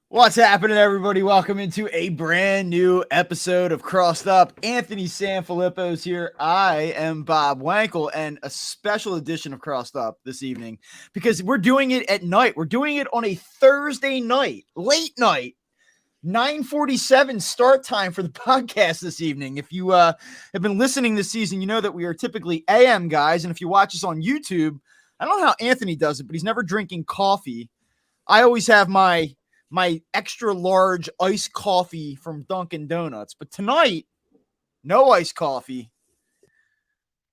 What's happening, everybody? Welcome into a brand new episode of Crossed Up. Anthony Sanfilippo's here. I am Bob Wankel, and a special edition of Crossed Up this evening because we're doing it at night. We're doing it on a Thursday night, late night. 9:47 start time for the podcast this evening. If you have been listening this season, you know that we are typically AM guys, and if you watch us on YouTube, I don't know how Anthony does it, but he's never drinking coffee. I always have my extra large iced coffee from Dunkin' Donuts. But tonight, no iced coffee,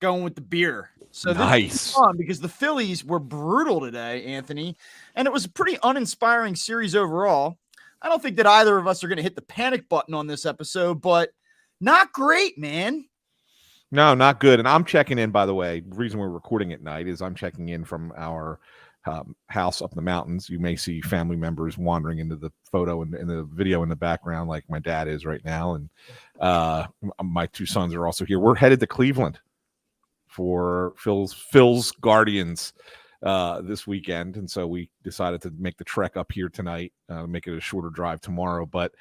going with the beer. So this is fun because the Phillies were brutal today, Anthony, and it was a pretty uninspiring series overall. I don't think that either of us are going to hit the panic button on this episode, but not great, man. No, not good. And I'm checking in, by the way. The reason we're recording at night is I'm checking in from our house up in the mountains. You may see family members wandering into the photo and in the video in the background, like my dad is right now. And my two sons are also here. We're headed to Cleveland for Phil's Guardians this weekend. And so we decided to make the trek up here tonight, make it a shorter drive tomorrow. But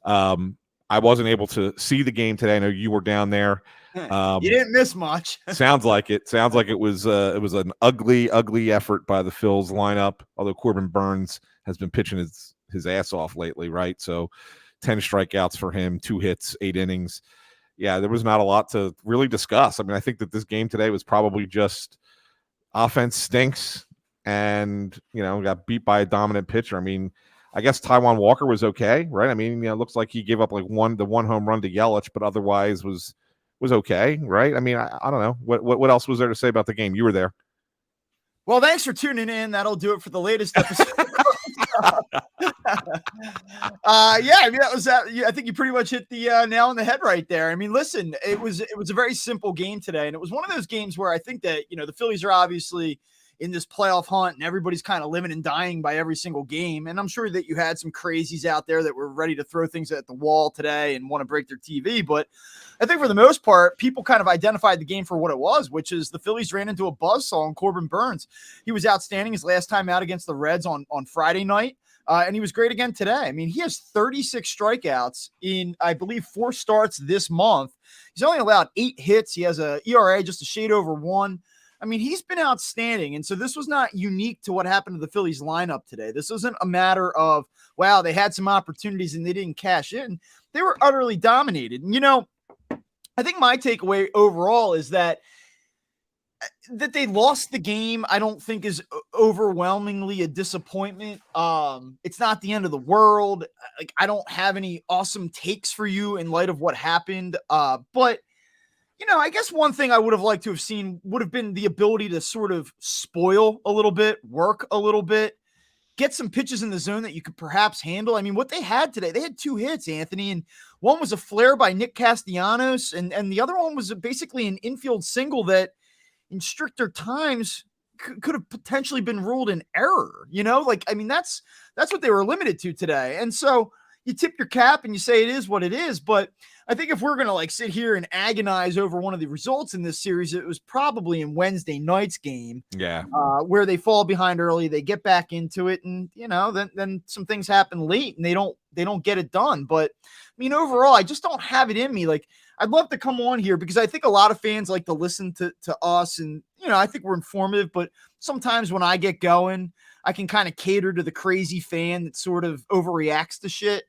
I wasn't able to see the game today. I know you were down there. You didn't miss much. Sounds like it. Sounds like it was an ugly effort by the Phils lineup. Although Corbin Burns has been pitching his ass off lately, right? So 10 strikeouts for him, 2 hits, 8 innings. Yeah, there was not a lot to really discuss. I mean, I think that this game today was probably just offense stinks and, got beat by a dominant pitcher. I mean, I guess Taijuan Walker was okay, right? I mean, it looks like he gave up like the one home run to Yelich, but otherwise was okay, right? I mean, I don't know. What else was there to say about the game? You were there. Well, thanks for tuning in. That'll do it for the latest episode. I mean, that was that. I think you pretty much hit the nail on the head right there. I mean, listen, it was a very simple game today, and it was one of those games where I think that the Phillies are obviously in this playoff hunt, and everybody's kind of living and dying by every single game. And I'm sure that you had some crazies out there that were ready to throw things at the wall today and want to break their TV. But I think for the most part, people kind of identified the game for what it was, which is the Phillies ran into a buzzsaw on Corbin Burns. He was outstanding his last time out against the Reds on Friday night. And he was great again today. I mean, he has 36 strikeouts in, I believe, 4 starts this month. He's only allowed 8 hits. He has a ERA just a shade over 1. I mean, he's been outstanding. And so this was not unique to what happened to the Phillies lineup today. This wasn't a matter of, wow, they had some opportunities and they didn't cash in. They were utterly dominated. And, I think my takeaway overall is that they lost the game, I don't think is overwhelmingly a disappointment. It's not the end of the world. Like, I don't have any awesome takes for you in light of what happened. But I guess one thing I would have liked to have seen would have been the ability to sort of spoil a little bit, work a little bit, get some pitches in the zone that you could perhaps handle. I mean, what they had today, they had 2 hits, Anthony, and one was a flare by Nick Castellanos, and the other one was basically an infield single that in stricter times could have potentially been ruled an error. I mean, that's what they were limited to today. And so you tip your cap and you say it is what it is. But I think if we're going to sit here and agonize over one of the results in this series, it was probably in Wednesday night's game. Yeah. Where they fall behind early, they get back into it, and then some things happen late and they don't get it done. But I mean, overall, I just don't have it in me. Like, I'd love to come on here because I think a lot of fans like to listen to us, and I think we're informative, but sometimes when I get going, I can kind of cater to the crazy fan that sort of overreacts to shit.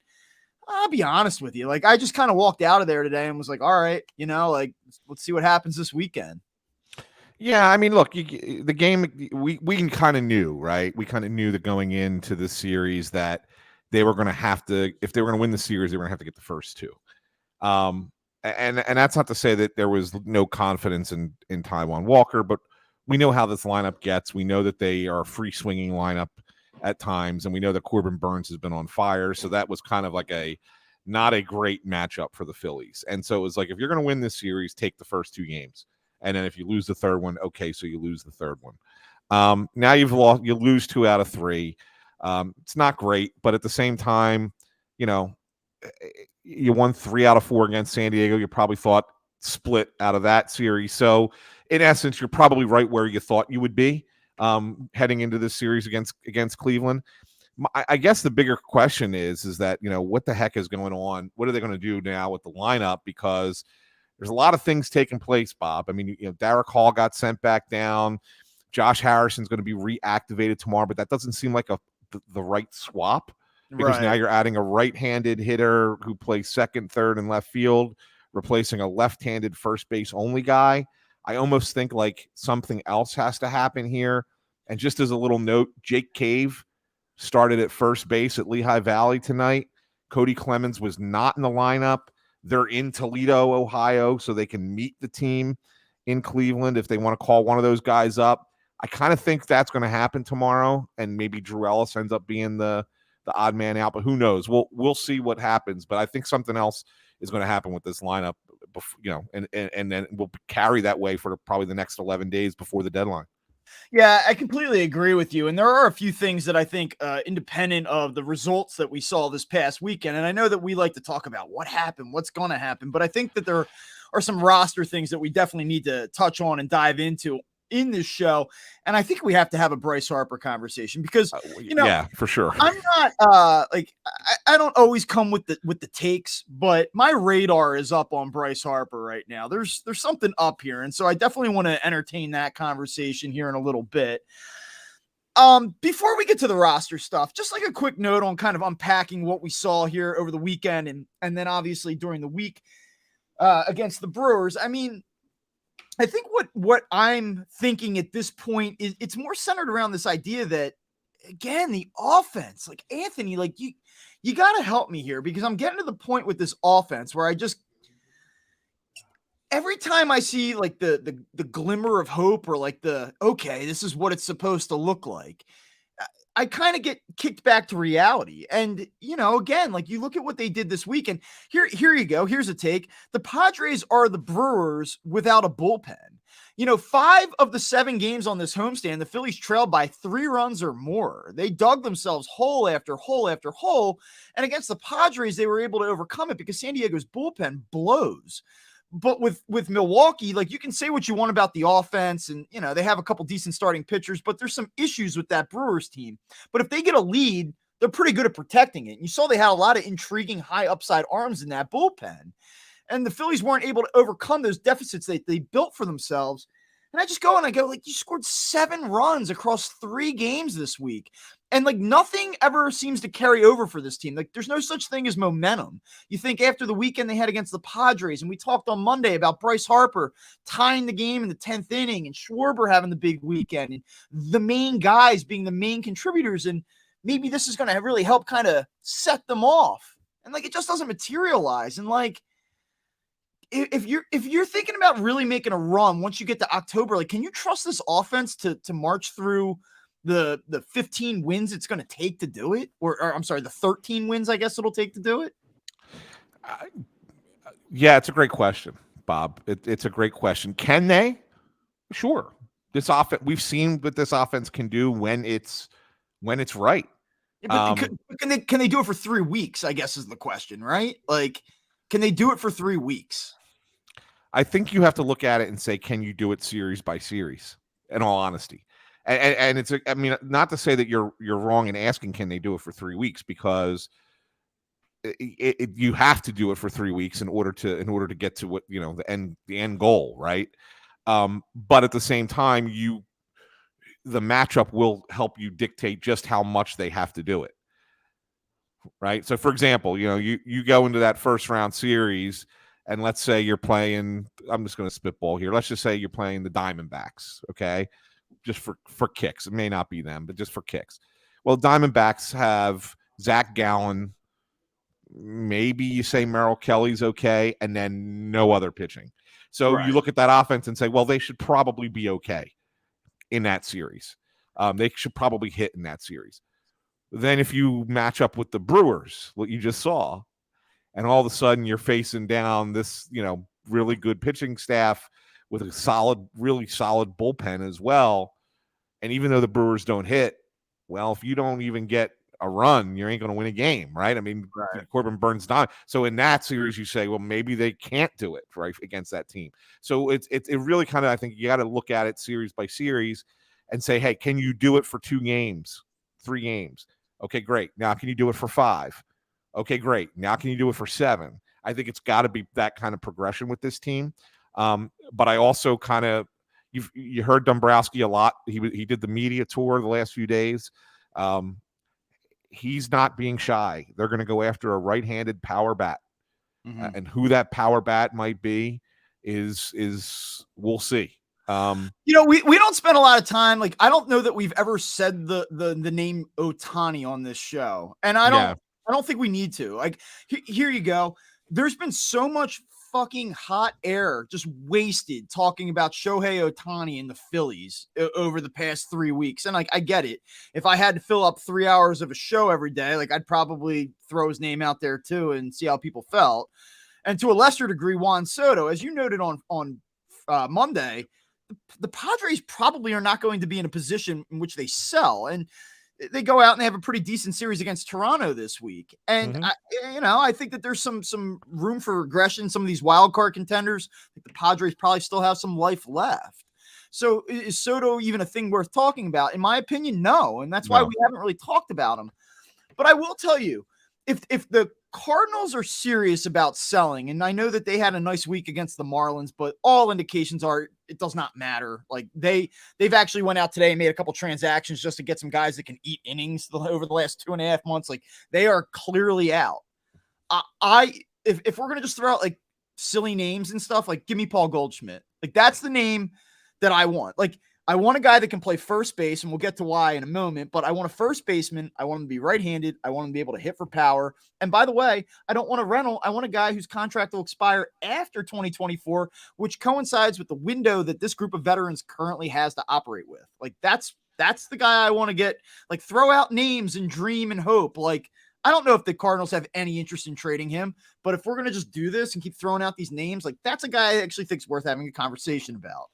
I'll be honest with you. Like, I just kind of walked out of there today and was like, all right, let's see what happens this weekend. Yeah, I mean, look, the game, we kind of knew, right? We kind of knew that going into the series that they were going to have to, if they were going to win the series, they were going to have to get the first 2. And that's not to say that there was no confidence in Taijuan Walker, but we know how this lineup gets. We know that they are a free swinging lineup at times, and we know that Corbin Burns has been on fire. So that was kind of like not a great matchup for the Phillies. And so it was like, if you're going to win this series, take the first 2 games. And then if you lose the third one, okay, so you lose the third one. Now you lose 2 out of 3. It's not great, but at the same time, you won 3 out of 4 against San Diego. You probably thought split out of that series. So in essence, you're probably right where you thought you would be heading into this series against Cleveland. I guess the bigger question is that, what the heck is going on? What are they going to do now with the lineup? Because there's a lot of things taking place, Bob. I mean, Derek Hall got sent back down. Josh Harrison's going to be reactivated tomorrow, but that doesn't seem like the right swap, because now Right. you're adding a right-handed hitter who plays second, third, and left field, replacing a left-handed first base only guy. I almost think like something else has to happen here. And just as a little note, Jake Cave started at first base at Lehigh Valley tonight. Cody Clemens was not in the lineup. They're in Toledo, Ohio, so they can meet the team in Cleveland if they want to call one of those guys up. I kind of think that's going to happen tomorrow, and maybe Drew Ellis ends up being the odd man out, but who knows? We'll see what happens. But I think something else is going to happen with this lineup, and then we'll carry that way for probably the next 11 days before the deadline. Yeah, I completely agree with you. And there are a few things that I think, independent of the results that we saw this past weekend, and I know that we like to talk about what happened, what's going to happen, but I think that there are some roster things that we definitely need to touch on and dive into in this show. And I think we have to have a Bryce Harper conversation because, yeah, for sure. I'm not I don't always come with the takes, but my radar is up on Bryce Harper right now. There's something up here, and so I definitely want to entertain that conversation here in a little bit. Before we get to the roster stuff, just like a quick note on kind of unpacking what we saw here over the weekend and then obviously during the week against the Brewers. I mean, I think what I'm thinking at this point is it's more centered around this idea that, again, the offense, like Anthony, like you got to help me here, because I'm getting to the point with this offense where every time I see like the glimmer of hope, or like okay, this is what it's supposed to look like, I kind of get kicked back to reality. And, again, like you look at what they did this week, and here you go. Here's a take. The Padres are the Brewers without a bullpen. 5 of the 7 games on this homestand, the Phillies trailed by 3 runs or more. They dug themselves hole after hole after hole. And against the Padres, they were able to overcome it because San Diego's bullpen blows. But with Milwaukee, like, you can say what you want about the offense, and they have a couple decent starting pitchers, but there's some issues with that Brewers team. But if they get a lead, they're pretty good at protecting it. You saw they had a lot of intriguing high upside arms in that bullpen, and the Phillies weren't able to overcome those deficits that they built for themselves. And I just go and I go, like, you scored 7 runs across 3 games this week. And like nothing ever seems to carry over for this team. Like there's no such thing as momentum. You think after the weekend they had against the Padres, and we talked on Monday about Bryce Harper tying the game in the 10th inning, and Schwarber having the big weekend, and the main guys being the main contributors. And maybe this is going to really help kind of set them off. And like, it just doesn't materialize. And like, if you're thinking about really making a run once you get to October, like, can you trust this offense to march through the 15 wins it's going to take to do it? Or I'm sorry, the 13 wins, I guess it'll take to do it? Yeah, it's a great question, Bob. It's a great question. Can they? Sure. This offense, we've seen what this offense can do when it's right. Yeah, but can they do it for 3 weeks, I guess is the question, right? Like, can they do it for 3 weeks? I think you have to look at it and say, can you do it series by series, in all honesty? And it's, I mean, not to say that you're wrong in asking, can they do it for 3 weeks, because you have to do it for 3 weeks in order to get to what, the end goal, right? But at the same time, the matchup will help you dictate just how much they have to do it, right? So, for example, you go into that first round series, and let's say you're playing, I'm just going to spitball here. Let's just say you're playing the Diamondbacks, okay? Just for kicks. It may not be them, but just for kicks. Well, Diamondbacks have Zach Gallen. Maybe you say Merrill Kelly's okay, and then no other pitching. So You look at that offense and say, well, they should probably be okay in that series. They should probably hit in that series. Then if you match up with the Brewers, what you just saw, and all of a sudden you're facing down this, really good pitching staff with a really solid bullpen as well. And even though the Brewers don't hit, well, if you don't even get a run, you ain't going to win a game, right? I mean, Corbin Burns down. So in that series, you say, well, maybe they can't do it right against that team. So it really kind of, I think you got to look at it series by series and say, hey, can you do it for 2 games, 3 games? Okay, great. Now can you do it for 5? Okay, great. Now can you do it for 7? I think it's got to be that kind of progression with this team. But I also kind of you heard Dombrowski a lot. He did the media tour the last few days. He's not being shy. They're going to go after a right-handed power bat, and who that power bat might be is we'll see. We don't spend a lot of time. Like, I don't know that we've ever said the name Ohtani on this show, and I don't think we need to. Like, here you go. There's been so much fucking hot air just wasted talking about Shohei Ohtani and the Phillies over the past 3 weeks. And like, I get it. If I had to fill up 3 hours of a show every day, like, I'd probably throw his name out there too and see how people felt. And to a lesser degree, Juan Soto, as you noted on Monday, the Padres probably are not going to be in a position in which they sell. And they go out and they have a pretty decent series against Toronto this week. And I think that there's some room for regression. Some of these wild card contenders, I think the Padres probably still have some life left. So is Soto even a thing worth talking about? In my opinion, no. And that's why we haven't really talked about him. But I will tell you, if the Cardinals are serious about selling, and I know that they had a nice week against the Marlins, but all indications are it does not matter. Like, they've actually went out today and made a couple transactions just to get some guys that can eat innings over the last 2.5 months. Like, they are clearly out. If we're gonna just throw out like silly names and stuff, like, give me Paul Goldschmidt. Like, that's the name that I want. Like, I want a guy that can play first base, and we'll get to why in a moment, but I want a first baseman. I want him to be right-handed. I want him to be able to hit for power. And by the way, I don't want a rental. I want a guy whose contract will expire after 2024, which coincides with the window that this group of veterans currently has to operate with. Like, that's the guy I want to get. Like, throw out names and dream and hope. Like, I don't know if the Cardinals have any interest in trading him, but if we're going to just do this and keep throwing out these names, like, that's a guy I actually think is worth having a conversation about.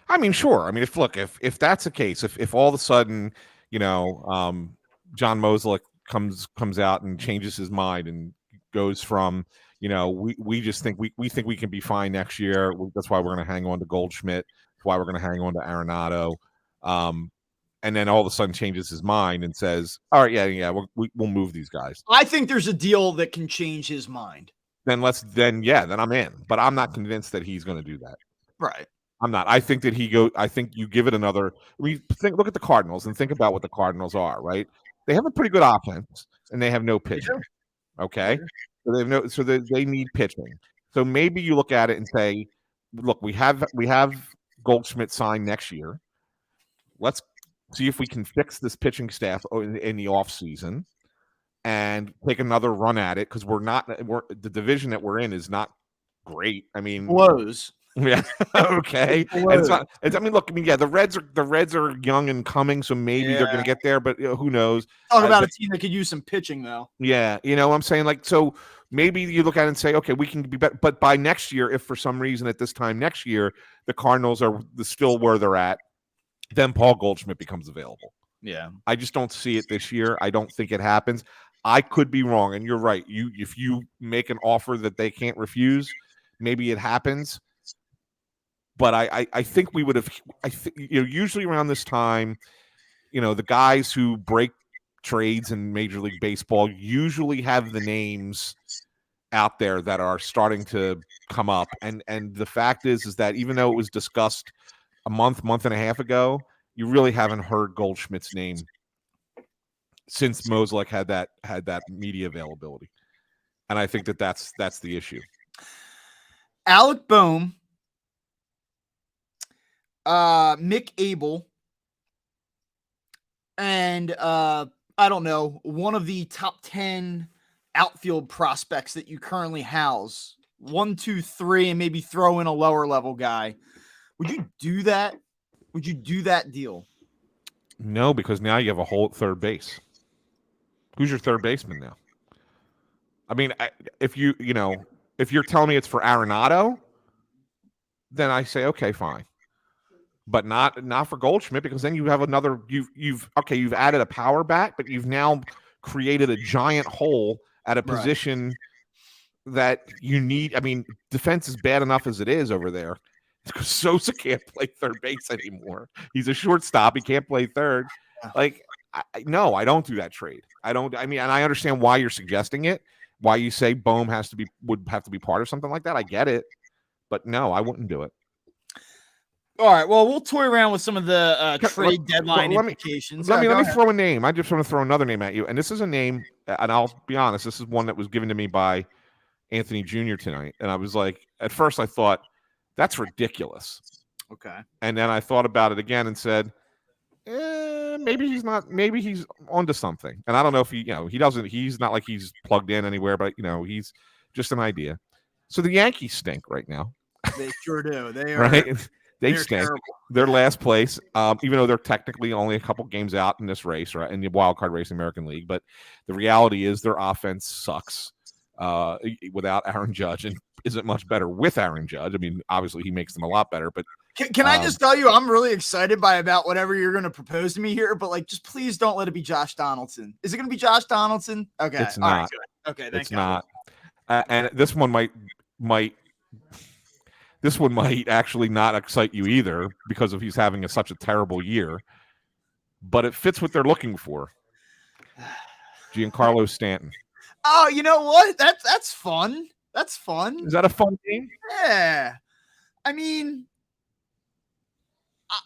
I mean, sure. I mean, if that's the case, if all of a sudden, John Mozeliak comes out and changes his mind and goes from, we just think we think we can be fine next year. That's why we're going to hang on to Goldschmidt. That's why we're going to hang on to Arenado. And then all of a sudden changes his mind and says, all right, yeah, we'll move these guys. I think there's a deal that can change his mind. Then I'm in. But I'm not convinced that he's going to do that. Right. I'm not. I think that I think you give it another. Look at the Cardinals and think about what the Cardinals are, right? They have a pretty good offense and they have no pitching. Okay. So they need pitching. So maybe you look at it and say, look, we have Goldschmidt signed next year. Let's see if we can fix this pitching staff in the offseason and take another run at it, because the division that we're in is not great. I mean, blows. Yeah. Okay. The Reds are young and coming, so maybe they're going to get there, but who knows? Talk about a team that could use some pitching, though. Yeah, what I'm saying, like, so maybe you look at it and say, okay, we can be better, but by next year, if for some reason at this time next year the Cardinals are still where they're at, then Paul Goldschmidt becomes available. Yeah, I just don't see it this year. I don't think it happens. I could be wrong, and you're right. If you make an offer that they can't refuse, maybe it happens. But I think we would have. Usually around this time, the guys who break trades in Major League Baseball usually have the names out there that are starting to come up. And the fact is that even though it was discussed a month and a half ago, you really haven't heard Goldschmidt's name since Mozeliak had that media availability. And I think that's the issue. Alec Boehm, Mick Abel, and I don't know, one of the top 10 outfield prospects that you currently house, 1, 2, 3, and maybe throw in a lower level guy. Would you do that? Would you do that deal? No, because now you have a hole at third base. Who's your third baseman now? I mean, if you're telling me it's for Arenado, then I say, okay, fine. But not for Goldschmidt, because then you have another. You've added a power bat, but you've now created a giant hole at a position that you need. I mean, defense is bad enough as it is over there. Sosa can't play third base anymore. He's a shortstop. He can't play third. Like, No, I don't do that trade. I don't. I mean, and I understand why you're suggesting it. Why you say Bohm would have to be part of something like that. I get it, but no, I wouldn't do it. All right. Well, we'll toy around with some of the trade deadline implications. Let me throw a name. I just want to throw another name at you, and this is a name, and I'll be honest. This is one that was given to me by Anthony Jr. tonight, and I was like, at first I thought that's ridiculous. Okay. And then I thought about it again and said, maybe he's not. Maybe he's onto something. And I don't know if he doesn't. He's not like he's plugged in anywhere, but he's just an idea. So the Yankees stink right now. They sure do. They are right. They stink. Terrible. They're last place, even though they're technically only a couple games out in this race, right, in the wild card race, American League. But the reality is their offense sucks without Aaron Judge, and isn't much better with Aaron Judge. I mean, obviously he makes them a lot better. But can I just tell you, I'm really excited about whatever you're going to propose to me here. But just please don't let it be Josh Donaldson. Is it going to be Josh Donaldson? Okay, it's not. Right, okay, it's God. Not. And this one might. This one might actually not excite you either because of he's having such a terrible year, but it fits what they're looking for. Giancarlo Stanton. Oh, you know what? That's fun. That's fun. Is that a fun game? Yeah. I mean,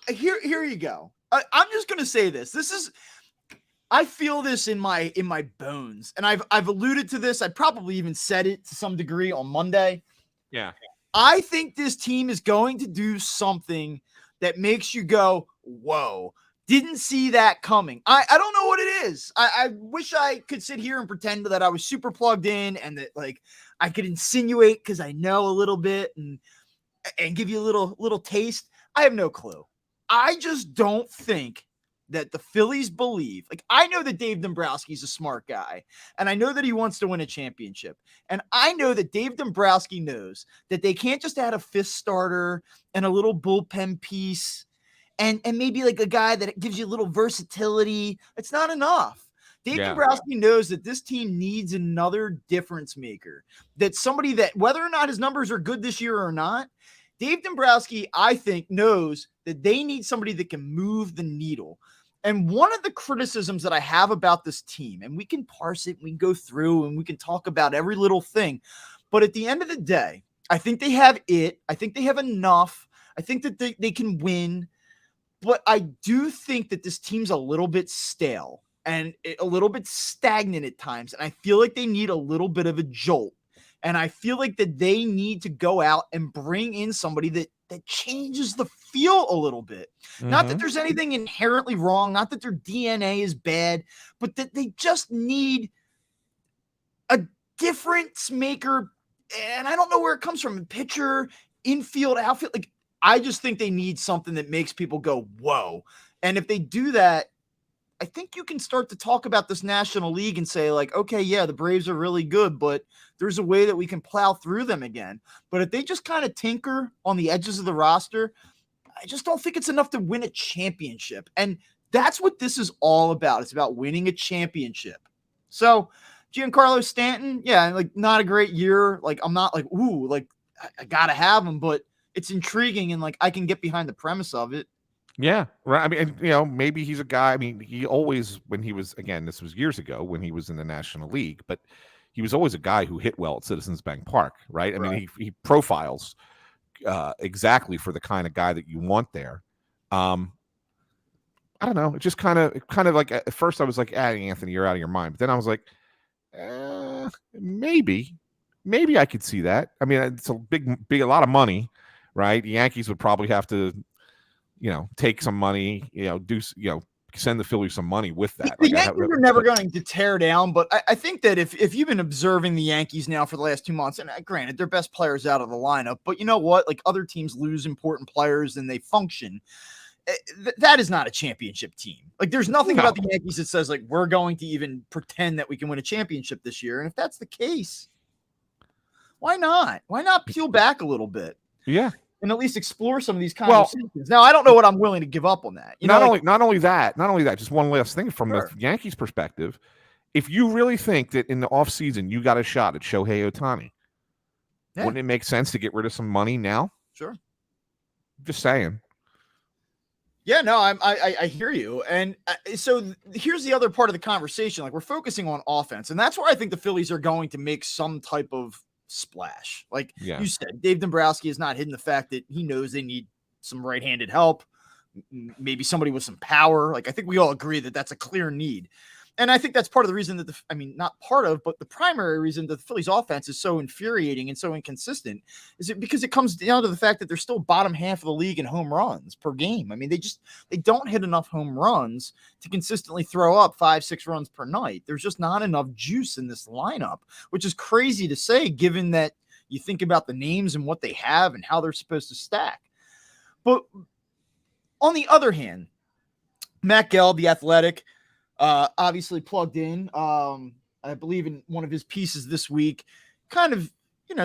here you go. I'm just gonna say this. I feel this in my bones, and I've alluded to this. I probably even said it to some degree on Monday. Yeah. I think this team is going to do something that makes you go, whoa, didn't see that coming. I don't know what it is. I wish I could sit here and pretend that I was super plugged in and that I could insinuate because I know a little bit and give you a little taste. I have no clue. I just don't think that the Phillies believe. I know that Dave Dombrowski's a smart guy, and I know that he wants to win a championship. And I know that Dave Dombrowski knows that they can't just add a fifth starter and a little bullpen piece and maybe a guy that gives you a little versatility. It's not enough. Dave Dombrowski knows that this team needs another difference maker, that somebody that, whether or not his numbers are good this year or not, Dave Dombrowski, I think, knows that they need somebody that can move the needle. And one of the criticisms that I have about this team, and we can parse it, we can go through and we can talk about every little thing, but at the end of the day, I think they have it. I think they have enough. I think that they can win, but I do think that this team's a little bit stale and a little bit stagnant at times. And I feel like they need a little bit of a jolt. And I feel like that they need to go out and bring in somebody that changes the feel a little bit. Mm-hmm. Not that there's anything inherently wrong, not that their DNA is bad, but that they just need a difference maker. And I don't know where it comes from. Pitcher, infield, outfield. I just think they need something that makes people go, whoa. And if they do that, I think you can start to talk about this National League and say okay, yeah, the Braves are really good, but there's a way that we can plow through them again. But if they just kind of tinker on the edges of the roster, I just don't think it's enough to win a championship. And that's what this is all about. It's about winning a championship. So Giancarlo Stanton, yeah, not a great year. I'm not ooh, I gotta have him, but it's intriguing and I can get behind the premise of it. Yeah, right. I mean, maybe he's a guy. I mean, he always, when he was, again, this was years ago when he was in the National League, but he was always a guy who hit well at Citizens Bank Park, right? I mean, he profiles exactly for the kind of guy that you want there. I don't know. It just kind of at first I was like, Anthony, you're out of your mind. But then I was like, maybe I could see that. I mean, it's a lot of money, right? The Yankees would probably have to, take some money, send the Phillies some money with that. The Yankees are never going to tear down, but I think that if you've been observing the Yankees now for the last 2 months, and granted, their best players out of the lineup, but you know what? Other teams lose important players and they function. That is not a championship team. There's nothing about the Yankees that says we're going to even pretend that we can win a championship this year. And if that's the case, why not? Why not peel back a little bit? Yeah. And at least explore some of these conversations. Now, I don't know what I'm willing to give up on that. Not only that, just one last thing from the Yankees perspective. If you really think that in the offseason you got a shot at Shohei Ohtani, wouldn't it make sense to get rid of some money now? Sure. Just saying. Yeah, no, I hear you. And so here's the other part of the conversation. Like, we're focusing on offense, and that's where I think the Phillies are going to make some type of splash. Like Yeah. you said, Dave Dombrowski has not hidden the fact that he knows they need some right-handed help, maybe somebody with some power. Like, I think we all agree that that's a clear need. And I think that's part of the reason that not part of, but the primary reason that the Phillies offense is so infuriating and so inconsistent is it because it comes down to the fact that they're still bottom half of the league in home runs per game. I mean, they don't hit enough home runs to consistently throw up 5-6 runs per night. There's just not enough juice in this lineup, which is crazy to say given that you think about the names and what they have and how they're supposed to stack. But on the other hand, Matt Gelb, the Athletic, obviously plugged in, I believe in one of his pieces this week, kind of,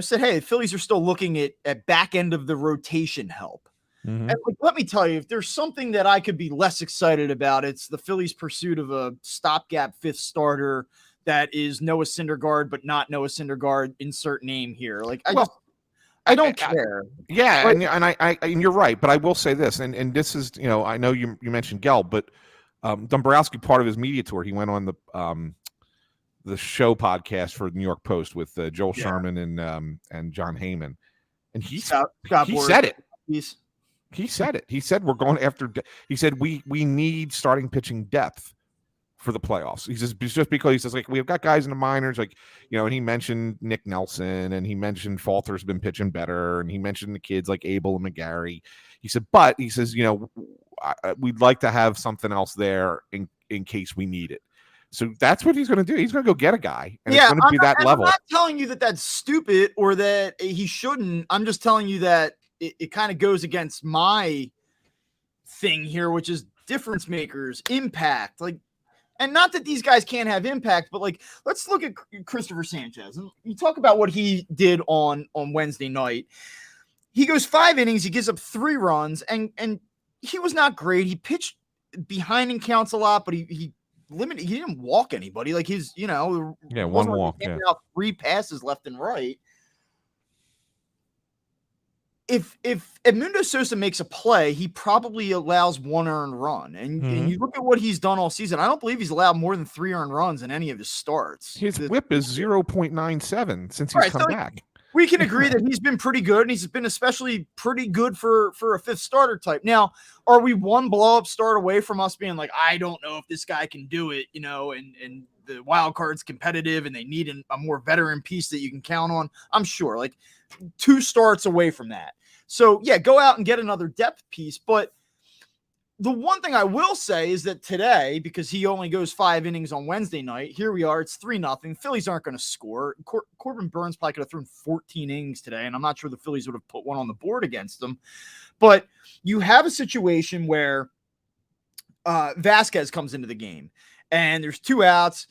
said, hey, the Phillies are still looking at back end of the rotation help. Mm-hmm. And let me tell you, if there's something that I could be less excited about, it's the Phillies' pursuit of a stopgap fifth starter that is Noah Syndergaard, but not Noah Syndergaard, insert name here. Like, I don't care. Yeah, and you're right, but I will say this, and this is, I know you mentioned Gelb, but Dombrowski, part of his media tour, he went on the show podcast for the New York Post with Joel Sherman and John Heyman, and he said it. He said it. He said we're going after. He said we need starting pitching depth for the playoffs. He says just because he says like we've got guys in the minors, like and he mentioned Nick Nelson and he mentioned Falter's been pitching better, and he mentioned the kids like Abel and McGarry. He said, but he says we'd like to have something else there in case we need it. So that's what he's going to do. He's going to go get a guy, and it's going to be that level. I'm not telling you that that's stupid or that he shouldn't. I'm just telling you that it kind of goes against my thing here, which is difference makers, impact. Like, and not that these guys can't have impact, but like, let's look at Christopher Sanchez. And you talk about what he did on Wednesday night. He goes 5 innings, he gives up 3 runs, and he was not great. He pitched behind in counts a lot, but he didn't walk anybody. Like he's, one walk, out 3 passes left and right. If Edmundo Sosa makes a play, he probably allows 1 earned run. And you look at what he's done all season, I don't believe he's allowed more than 3 earned runs in any of his starts. His whip is 0.97 since he's come back. We can agree that he's been pretty good, and he's been especially pretty good for a fifth starter type. Now, are we one blow-up start away from us being like, I don't know if this guy can do it, and the wild card's competitive and they need a more veteran piece that you can count on? I'm sure, like 2 starts away from that. So, yeah, go out and get another depth piece. But the one thing I will say is that today, because he only goes 5 innings on Wednesday night, here we are, it's 3-0. Phillies aren't going to score. Corbin Burns probably could have thrown 14 innings today, and I'm not sure the Phillies would have put one on the board against them. But you have a situation where Vasquez comes into the game, and there's 2 outs,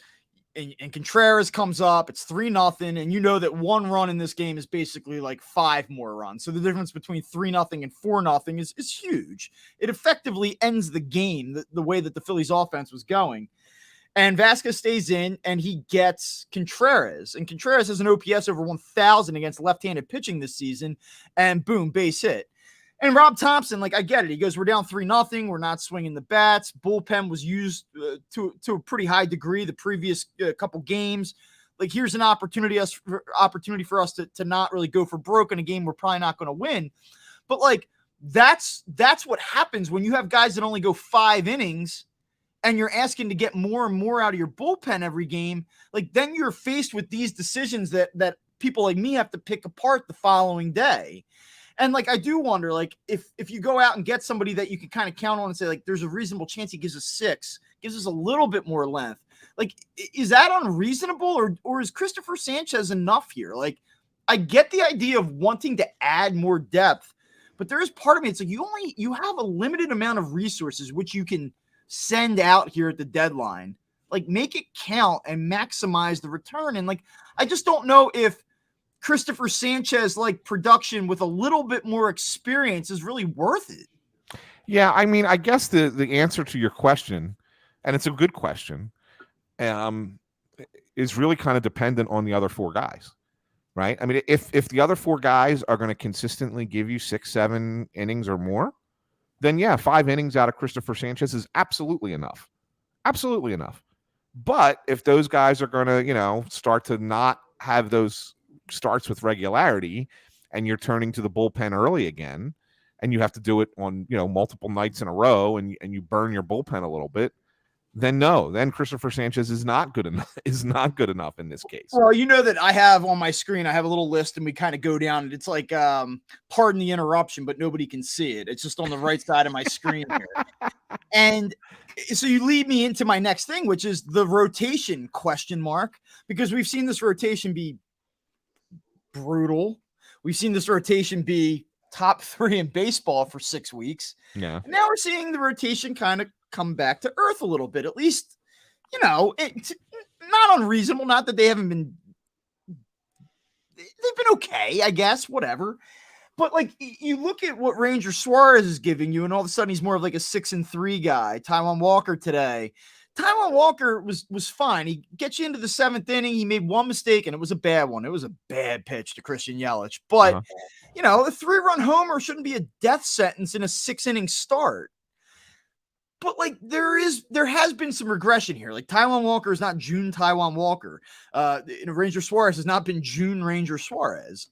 and Contreras comes up, it's 3-0, and you know that 1 run in this game is basically like 5 more runs. So the difference between 3-0 and 4-0 is huge. It effectively ends the game the way that the Phillies offense was going. And Vasquez stays in, and he gets Contreras. And Contreras has an OPS over 1,000 against left-handed pitching this season, and boom, base hit. And Rob Thompson, like, I get it. He goes, we're down 3-0. We're not swinging the bats. Bullpen was used to a pretty high degree the previous couple games. Like, here's an opportunity for us to not really go for broke in a game we're probably not going to win. But, like, that's what happens when you have guys that only go 5 innings and you're asking to get more and more out of your bullpen every game. Like, then you're faced with these decisions that people like me have to pick apart the following day. And like, I do wonder, like, if you go out and get somebody that you can kind of count on and say, like, there's a reasonable chance he gives us 6, gives us a little bit more length. Like, is that unreasonable or is Christopher Sanchez enough here? Like, I get the idea of wanting to add more depth, but there is part of me, it's like you have a limited amount of resources which you can send out here at the deadline. Like, make it count and maximize the return. And like, I just don't know if Christopher Sanchez like production with a little bit more experience is really worth it. Yeah, I mean, I guess the answer to your question, and it's a good question, is really kind of dependent on the other 4 guys, right? I mean, if the other 4 guys are going to consistently give you 6-7 innings or more, then yeah, 5 innings out of Christopher Sanchez is absolutely enough. Absolutely enough. But if those guys are going to, start to not have those starts with regularity, and you're turning to the bullpen early again, and you have to do it on, multiple nights in a row, and you burn your bullpen a little bit, then no, then Christopher Sanchez is not good enough, in this case. Well, you know that I have on my screen, I have a little list and we kind of go down. It's like, pardon the interruption, but nobody can see it. It's just on the right side of my screen here. And so you lead me into my next thing, which is the rotation ? Because we've seen this rotation be brutal. We've seen this rotation be top 3 in baseball for 6 weeks. Yeah. And now we're seeing the rotation kind of come back to earth a little bit. At least, it's not unreasonable. Not that they've been okay, I guess, whatever. But like, you look at what Ranger Suarez is giving you, and all of a sudden he's more of like a 6-3 guy. Taijuan Walker today. Taijuan Walker was fine. He gets you into the 7th inning. He made one mistake, and it was a bad one. It was a bad pitch to Christian Yelich. But, a 3-run homer shouldn't be a death sentence in a 6-inning start. But like, there has been some regression here. Like, Taijuan Walker is not June Taijuan Walker. Ranger Suarez has not been June Ranger Suarez.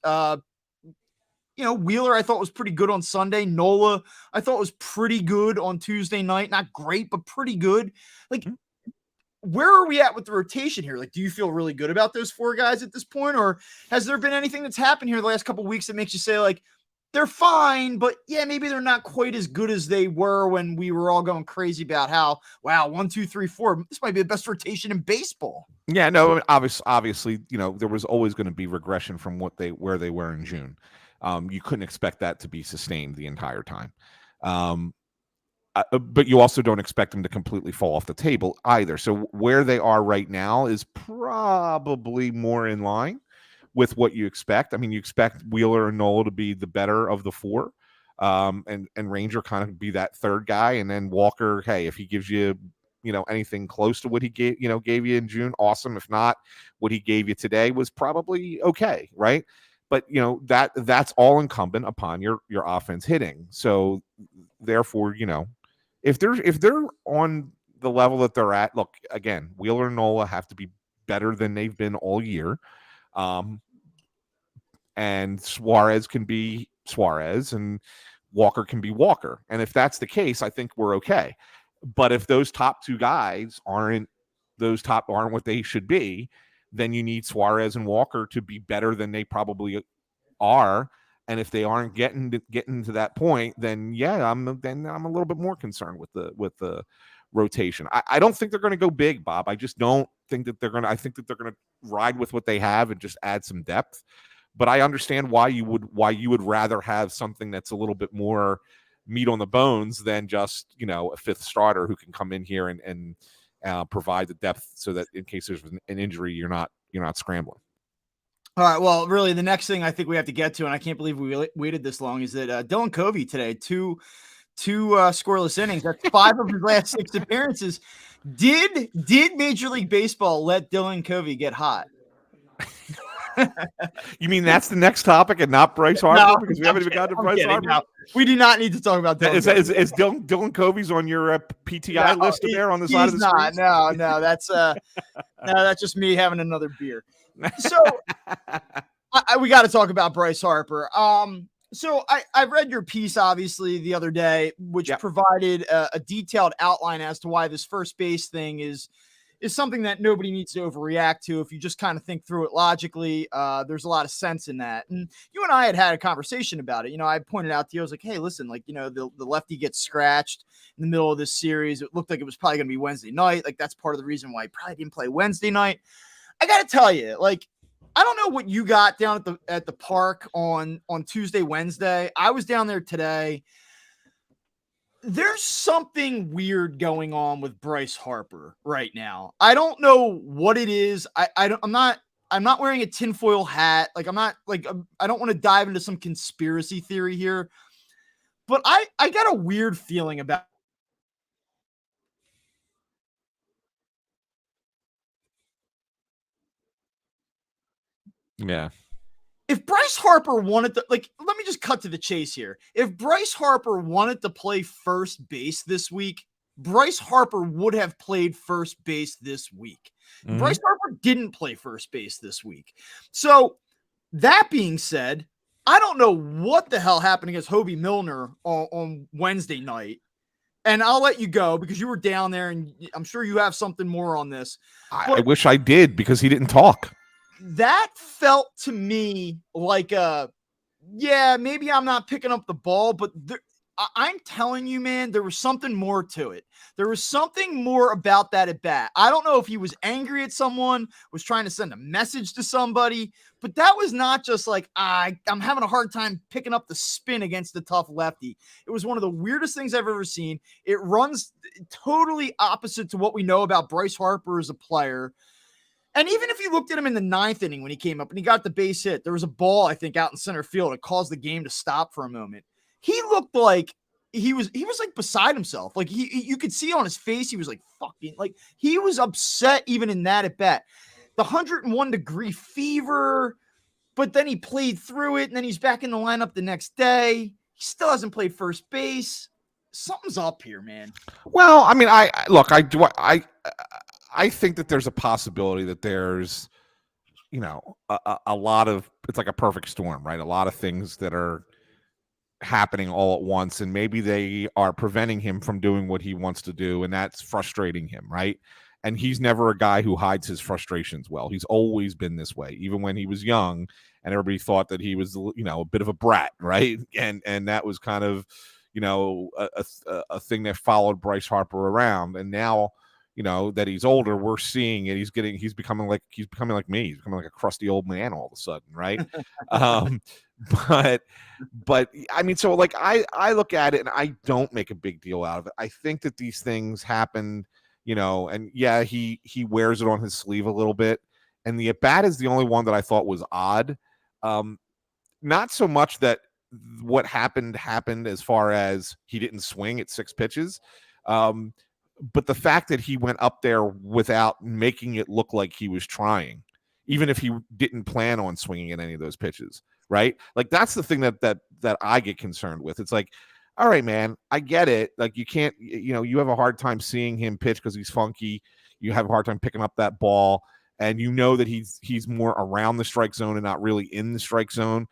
Wheeler, I thought was pretty good on Sunday. Nola, I thought was pretty good on Tuesday night. Not great, but pretty good. Like, where are we at with the rotation here? Like, do you feel really good about those 4 guys at this point? Or has there been anything that's happened here the last couple of weeks that makes you say, like, they're fine, but yeah, maybe they're not quite as good as they were when we were all going crazy about how, wow, 1, 2, 3, 4, this might be the best rotation in baseball. Yeah, no, obviously, there was always going to be regression from where they were in June. You couldn't expect that to be sustained the entire time. But you also don't expect them to completely fall off the table either. So where they are right now is probably more in line with what you expect. I mean, you expect Wheeler and Nola to be the better of the 4, and Ranger kind of be that 3rd guy, and then Walker, hey, if he gives you, anything close to what he gave you in June, awesome. If not, what he gave you today was probably okay, right? But that's all incumbent upon your offense hitting. So therefore, if they're on the level that they're at, look, again, Wheeler and Nola have to be better than they've been all year. And Suarez can be Suarez, and Walker can be Walker. And if that's the case, I think we're okay. But if those top 2 guys aren't what they should be, then you need Suarez and Walker to be better than they probably are. And if they aren't getting to that point, then yeah, I'm a little bit more concerned with the rotation. I don't think they're going to go big, Bob. I just don't think that they're going to. I think that they're going to ride with what they have and just add some depth. But I understand why you would rather have something that's a little bit more meat on the bones than just a 5th starter who can come in here and provide the depth so that in case there's an injury, you're not scrambling. All right. Well, really, the next thing I think we have to get to, and I can't believe we waited this long, is that Dylan Covey today, two scoreless innings. That's 5 of his last 6 appearances. Did Major League Baseball let Dylan Covey get hot? You mean that's the next topic and not Bryce Harper? No, because we haven't even gotten to Bryce Harper. No, we do not need to talk about that. Is Dylan Covey's on your PTI list there on the side of the screen? No, that's just me having another beer. So we got to talk about Bryce Harper. So I read your piece, obviously, the other day, which provided a detailed outline as to why this first base thing is something that nobody needs to overreact to. If you just kind of think through it logically, there's a lot of sense in that. And you and I had a conversation about it. I pointed out to you, I was like, hey, listen, like, the lefty gets scratched in the middle of this series. It looked like it was probably going to be Wednesday night. Like, that's part of the reason why he probably didn't play Wednesday night. I got to tell you, like, I don't know what you got down at the park on Tuesday, Wednesday. I was down there today. There's something weird going on with Bryce Harper right now. I don't know what it is. I'm not wearing a tinfoil hat. Like, I don't want to dive into some conspiracy theory here, but I got a weird feeling about. Yeah. if Bryce Harper wanted to, like, let me just cut to the chase here. If Bryce Harper wanted to play first base this week, Bryce Harper would have played first base this week. Mhm. Bryce Harper didn't play first base this week. So that being said, I don't know what the hell happened against Hobie Milner on Wednesday night. And I'll let you go because you were down there and I'm sure you have something more on this. I wish I did because he didn't talk. That felt to me like yeah, maybe I'm not picking up the ball, but I'm telling you, man, there was something more to it. There was something more about that at bat. I don't know if he was angry at someone, was trying to send a message to somebody, but that was not just like, I'm having a hard time picking up the spin against the tough lefty. It was one of the weirdest things I've ever seen. It runs totally opposite to what we know about Bryce Harper as a player. And even if you looked at him in the ninth inning when he came up and he got the base hit, there was a ball, I think, out in center field. It caused the game to stop for a moment. He looked like he was like beside himself. Like you could see on his face, he was like fucking, like he was upset even in that at bat. The 101-degree fever, but then he played through it and then he's back in the lineup the next day. He still hasn't played first base. Something's up here, man. Well, I mean, I think that there's a possibility that there's, a lot of, it's like a perfect storm, right? A lot of things that are happening all at once, and maybe they are preventing him from doing what he wants to do, and that's frustrating him, right? And he's never a guy who hides his frustrations well. He's always been this way, even when he was young, and everybody thought that he was, a bit of a brat, right? And that was kind of, a thing that followed Bryce Harper around, and now, that he's older, we're seeing it. He's becoming like me. He's becoming like a crusty old man all of a sudden, right? But I mean, so like I look at it and I don't make a big deal out of it. I think that these things happen, and yeah, he wears it on his sleeve a little bit. And the at bat is the only one that I thought was odd. Not so much that what happened as far as he didn't swing at 6 pitches. But the fact that he went up there without making it look like he was trying, even if he didn't plan on swinging at any of those pitches, right? Like that's the thing that I get concerned with. It's like, all right, man, I get it. Like you can't, you have a hard time seeing him pitch because he's funky. You have a hard time picking up that ball, and that he's more around the strike zone and not really in the strike zone.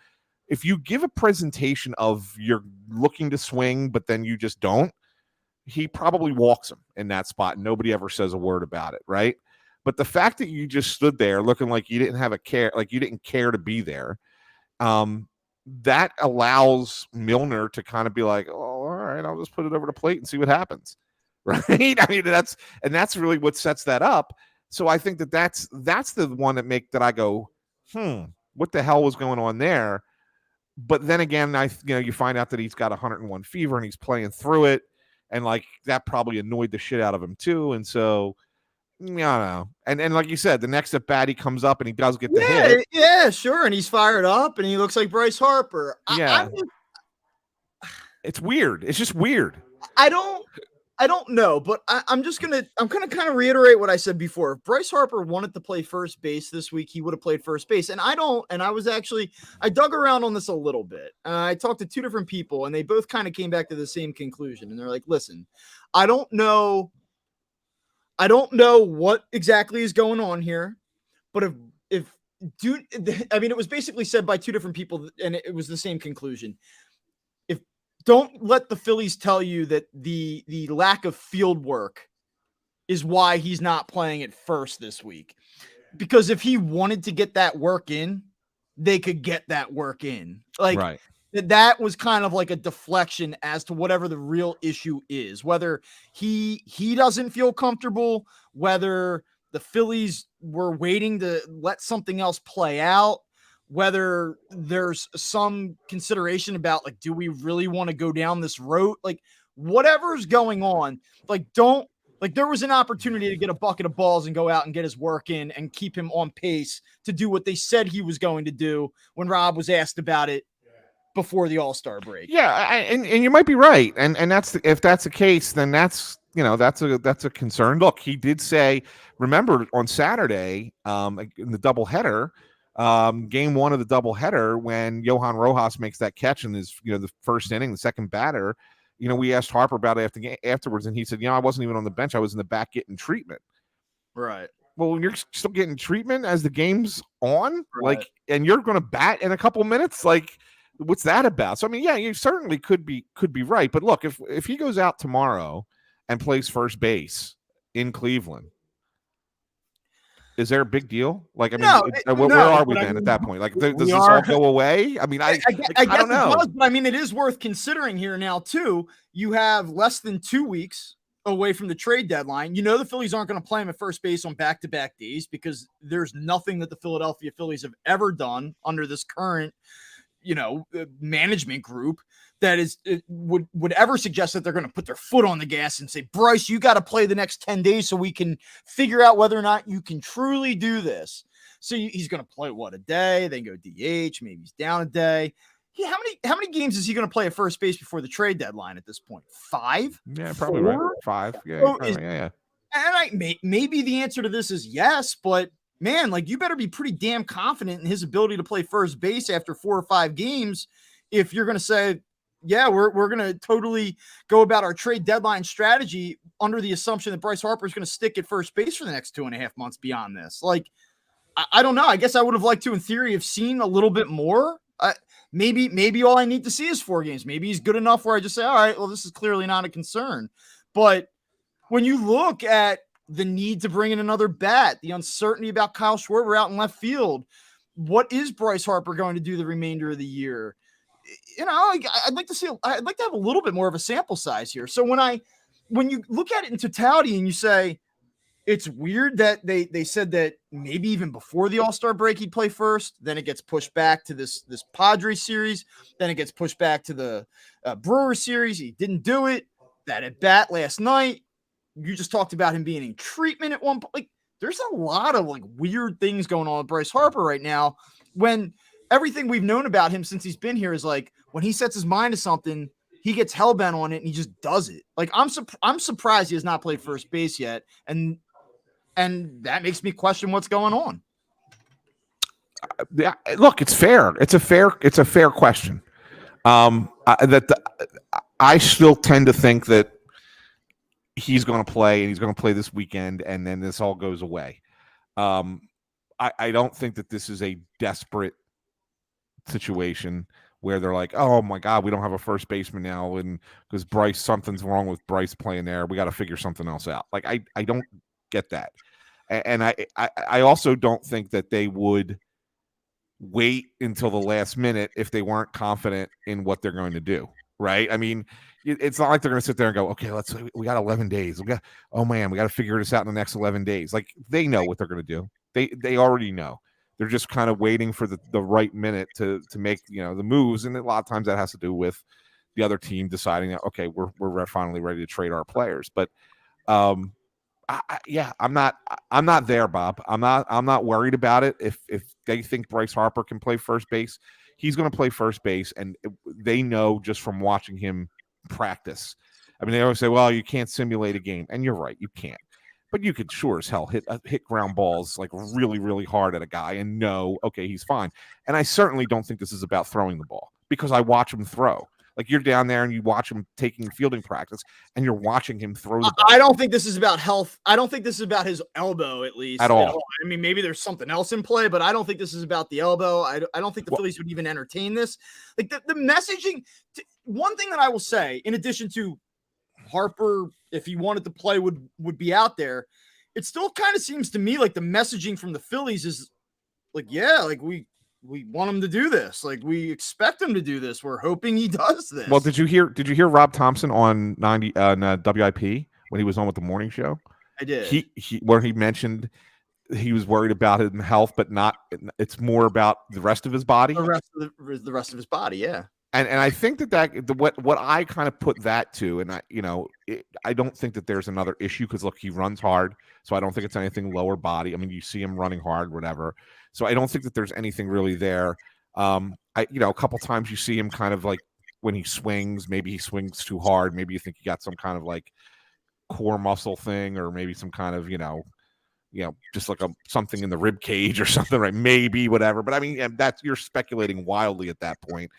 If you give a presentation of you're looking to swing, but then you just don't, he probably walks him in that spot and nobody ever says a word about it, right? But the fact that you just stood there looking like you didn't have a care, like you didn't care to be there, that allows Milner to kind of be like, oh, all right, I'll just put it over the plate and see what happens, right? I mean, that's really what sets that up. So I think that's the one that I go, what the hell was going on there? But then again, you find out that he's got 101 fever and he's playing through it. And like that probably annoyed the shit out of him too. And so, I don't know. And like you said, the next at bat he comes up and he does get the hit. Yeah, sure. And he's fired up and he looks like Bryce Harper. It's weird. It's just weird. I don't know, but I'm gonna kind of reiterate what I said before. If Bryce Harper wanted to play first base this week, he would have played first base. And I dug around on this a little bit. I talked to 2 different people and they both kind of came back to the same conclusion. And they're like, listen, I don't know what exactly is going on here, but it was basically said by 2 different people and it was the same conclusion. Don't let the Phillies tell you that the lack of field work is why he's not playing at first this week. Because if he wanted to get that work in, they could get that work in. Like right. That was kind of like a deflection as to whatever the real issue is, whether he doesn't feel comfortable, whether the Phillies were waiting to let something else play out, whether there's some consideration about like, do we really want to go down this road? Like whatever's going on, there was an opportunity to get a bucket of balls and go out and get his work in and keep him on pace to do what they said he was going to do when Rob was asked about it before the All-Star break. Yeah. And you might be right. And if that's the case, then that's a concern. Look, he did say, remember on Saturday, in the doubleheader, Game one of the doubleheader when Johan Rojas makes that catch in his, the first inning, the second batter. We asked Harper about it afterwards, and he said, I wasn't even on the bench. I was in the back getting treatment. Right. Well, when you're still getting treatment as the game's on, Right. and you're going to bat in a couple minutes, what's that about? So, I mean, yeah, you certainly could be right. But look, if he goes out tomorrow and plays first base in Cleveland, is there a big deal? Where are we then at that point? Does this all go away? I mean, I don't know. Does, but I mean, it is worth considering here now, too. You have less than 2 weeks away from the trade deadline. The Phillies aren't going to play him at first base on back-to-back days because there's nothing that the Philadelphia Phillies have ever done under this current, management group that would ever suggest that they're going to put their foot on the gas and say, Bryce, you got to play the next 10 days so we can figure out whether or not you can truly do this. So he's going to play a day, then go DH, maybe he's down a day. How many games is he going to play at first base before the trade deadline at this point? 5? Yeah, probably 4? Right. 5. Yeah, so yeah. And maybe the answer to this is yes, but man, you better be pretty damn confident in his ability to play first base after 4 or 5 games if you're going to say, yeah, we're going to totally go about our trade deadline strategy under the assumption that Bryce Harper is going to stick at first base for the next 2.5 months beyond this. I don't know. I guess I would have liked to, in theory, have seen a little bit more. Maybe all I need to see is 4 games. Maybe he's good enough where I just say, all right, well, this is clearly not a concern. But when you look at the need to bring in another bat, the uncertainty about Kyle Schwarber out in left field, what is Bryce Harper going to do the remainder of the year? I'd like to have a little bit more of a sample size here. So when you look at it in totality and you say, it's weird that they said that maybe even before the All-Star break he'd play first, then it gets pushed back to this Padres series, then it gets pushed back to the Brewers series. He didn't do it. That at bat last night, you just talked about him being in treatment at one point. There's a lot of weird things going on with Bryce Harper right now when everything we've known about him since he's been here is when he sets his mind to something, he gets hell-bent on it and he just does it. I'm surprised he has not played first base yet. And that makes me question what's going on. Yeah, look, it's fair. It's a fair question. I still tend to think that he's going to play and he's going to play this weekend and then this all goes away. I don't think that this is a desperate situation where they're like, oh my God, we don't have a first baseman now. And because something's wrong with Bryce playing there. We got to figure something else out. I don't get that. And I also don't think that they would wait until the last minute if they weren't confident in what they're going to do. Right. I mean, it's not like they're going to sit there and go, okay, we got 11 days. We got to figure this out in the next 11 days. They know what they're going to do. They already know. They're just kind of waiting for the right minute to make, the moves. And a lot of times that has to do with the other team deciding that, okay, we're finally ready to trade our players. But I'm not there, Bob. I'm not worried about it. If they think Bryce Harper can play first base, he's going to play first base. And they know just from watching him practice. I mean, they always say, well, you can't simulate a game. And you're right, you can't. But you could sure as hell hit ground balls really, really hard at a guy and know, okay, he's fine. And I certainly don't think this is about throwing the ball because I watch him throw. You're down there and you watch him taking fielding practice and you're watching him throw the ball. I don't think this is about health. I don't think this is about his elbow, at least. At all. I mean, maybe there's something else in play, but I don't think this is about the elbow. I don't think the Phillies would even entertain this. The messaging, one thing that I will say, in addition to Harper, if he wanted to play, would be out there, it still kind of seems to me like the messaging from the Phillies is we want him to do this. We expect him to do this. We're hoping he does this. Well, did you hear Rob Thompson on 90 WIP when he was on with the morning show? I did. Where he mentioned he was worried about his health, but it's more about the rest of his body. The rest of his body, yeah. And I think that what I kind of put that to, and I don't think that there's another issue because look, he runs hard, so I don't think it's anything lower body. I mean, you see him running hard, whatever. So I don't think that there's anything really there. A couple times you see him kind of when he swings, maybe he swings too hard. Maybe you think he got some kind of core muscle thing, or maybe some kind of just like something in the rib cage or something, right? Maybe whatever. But I mean, that's you're speculating wildly at that point.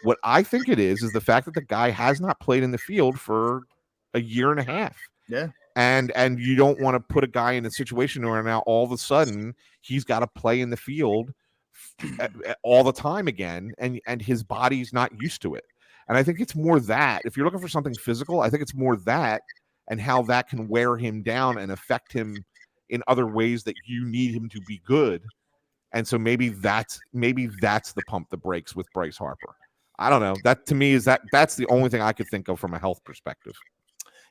What I think it is the fact that the guy has not played in the field for a year and a half. Yeah. And you don't want to put a guy in a situation where now all of a sudden he's got to play in the field all the time again, and his body's not used to it. And I think it's more that if you're looking for something physical, I think it's more that and how that can wear him down and affect him in other ways that you need him to be good. And so maybe that's the pump that breaks with Bryce Harper. I don't know. That to me that's the only thing I could think of from a health perspective.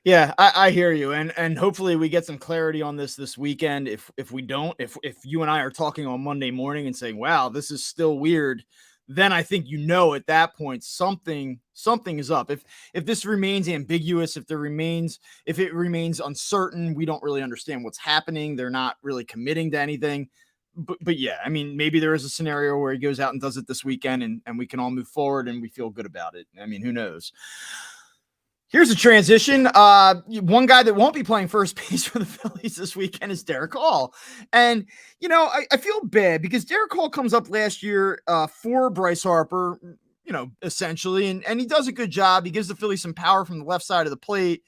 Yeah, I hear you, and hopefully we get some clarity on this weekend. If we don't, if you and I are talking on Monday morning and saying, "Wow, this is still weird," then I think at that point something is up. If this remains ambiguous, if it remains uncertain, we don't really understand what's happening. They're not really committing to anything. But yeah, I mean, maybe there is a scenario where he goes out and does it this weekend, and we can all move forward and we feel good about it. I mean, who knows? Here's a transition. One guy that won't be playing first base for the Phillies this weekend is Derek Hall. And, I feel bad because Derek Hall comes up last year for Bryce Harper, essentially, and he does a good job. He gives the Phillies some power from the left side of the plate.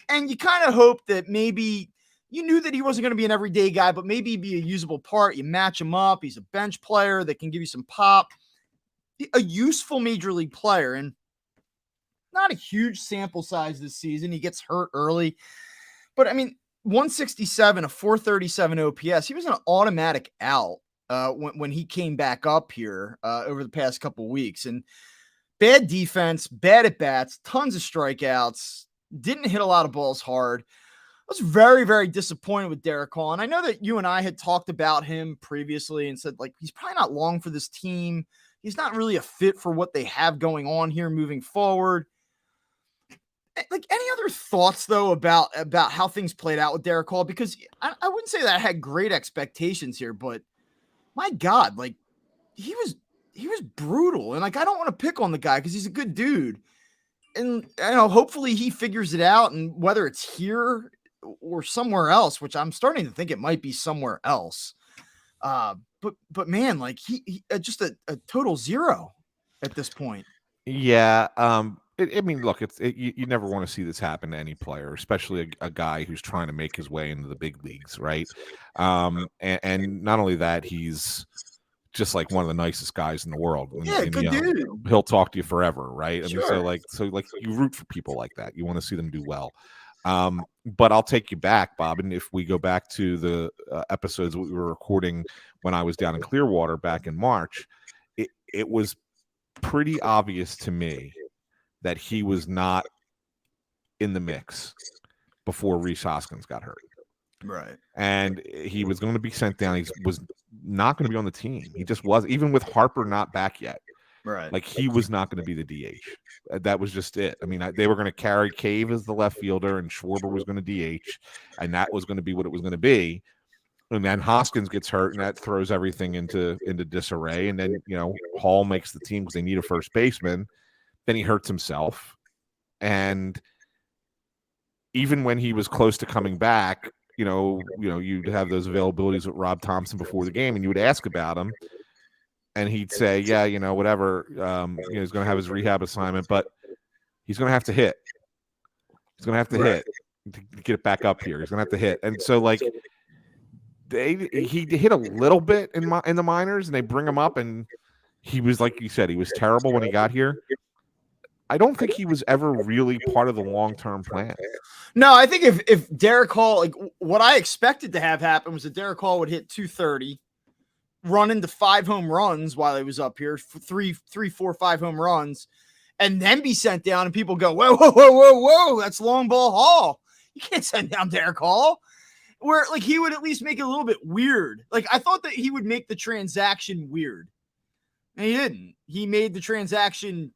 And you kind of hope that maybe you knew that he wasn't going to be an everyday guy, but maybe he'd be a usable part. You match him up. He's a bench player that can give you some pop, a useful major league player. And not a huge sample size this season. He gets hurt early. But, I mean, 167, a 437 OPS. He was an automatic out when he came back up here over the past couple of weeks. And bad defense, bad at-bats, tons of strikeouts, didn't hit a lot of balls hard. I was very, very disappointed with Derek Hall. And I know that you and I had talked about him previously and said, he's probably not long for this team. He's not really a fit for what they have going on here moving forward. Any other thoughts though about how things played out with Derek Hall? Because I wouldn't say that I had great expectations here, but my God, he was brutal, and I don't want to pick on the guy because he's a good dude, and hopefully he figures it out, and whether it's here or somewhere else, which I'm starting to think it might be somewhere else. But man, he just a total zero at this point. Yeah. I mean, look, you never want to see this happen to any player, especially a guy who's trying to make his way into the big leagues, right? And not only that, he's just like one of the nicest guys in the world. Yeah, good dude. He'll talk to you forever, right? Sure. I mean, so you root for people like that. You want to see them do well. But I'll take you back, Bob, and if we go back to the episodes we were recording when I was down in Clearwater back in March, it was pretty obvious to me that he was not in the mix before Rhys Hoskins got hurt. Right. And he was going to be sent down. He was not going to be on the team. He just was, even with Harper not back yet. Right. He was not going to be the DH. That was just it. I mean, they were going to carry Cave as the left fielder and Schwarber was going to DH, and that was going to be what it was going to be. And then Hoskins gets hurt, and that throws everything into disarray. And then, Hall makes the team because they need a first baseman. Then he hurts himself. And even when he was close to coming back, you'd have those availabilities with Rob Thompson before the game, and you would ask about him. And he'd say, yeah, whatever. He's going to have his rehab assignment, but he's going to have to hit. He's going to have to hit to get it back up here. He's going to have to hit. And so, he hit a little bit in the minors, and they bring him up, and he was, like you said, he was terrible when he got here. I don't think he was ever really part of the long-term plan. No, I think if Derek Hall, what I expected to have happen was that Derek Hall would hit 230, run into 5 home runs while he was up here, 3, 4, 5 home runs, and then be sent down, and people go, whoa, that's long ball Hall. You can't send down Derek Hall. Where he would at least make it a little bit weird. I thought that he would make the transaction weird, and he didn't. He made the transaction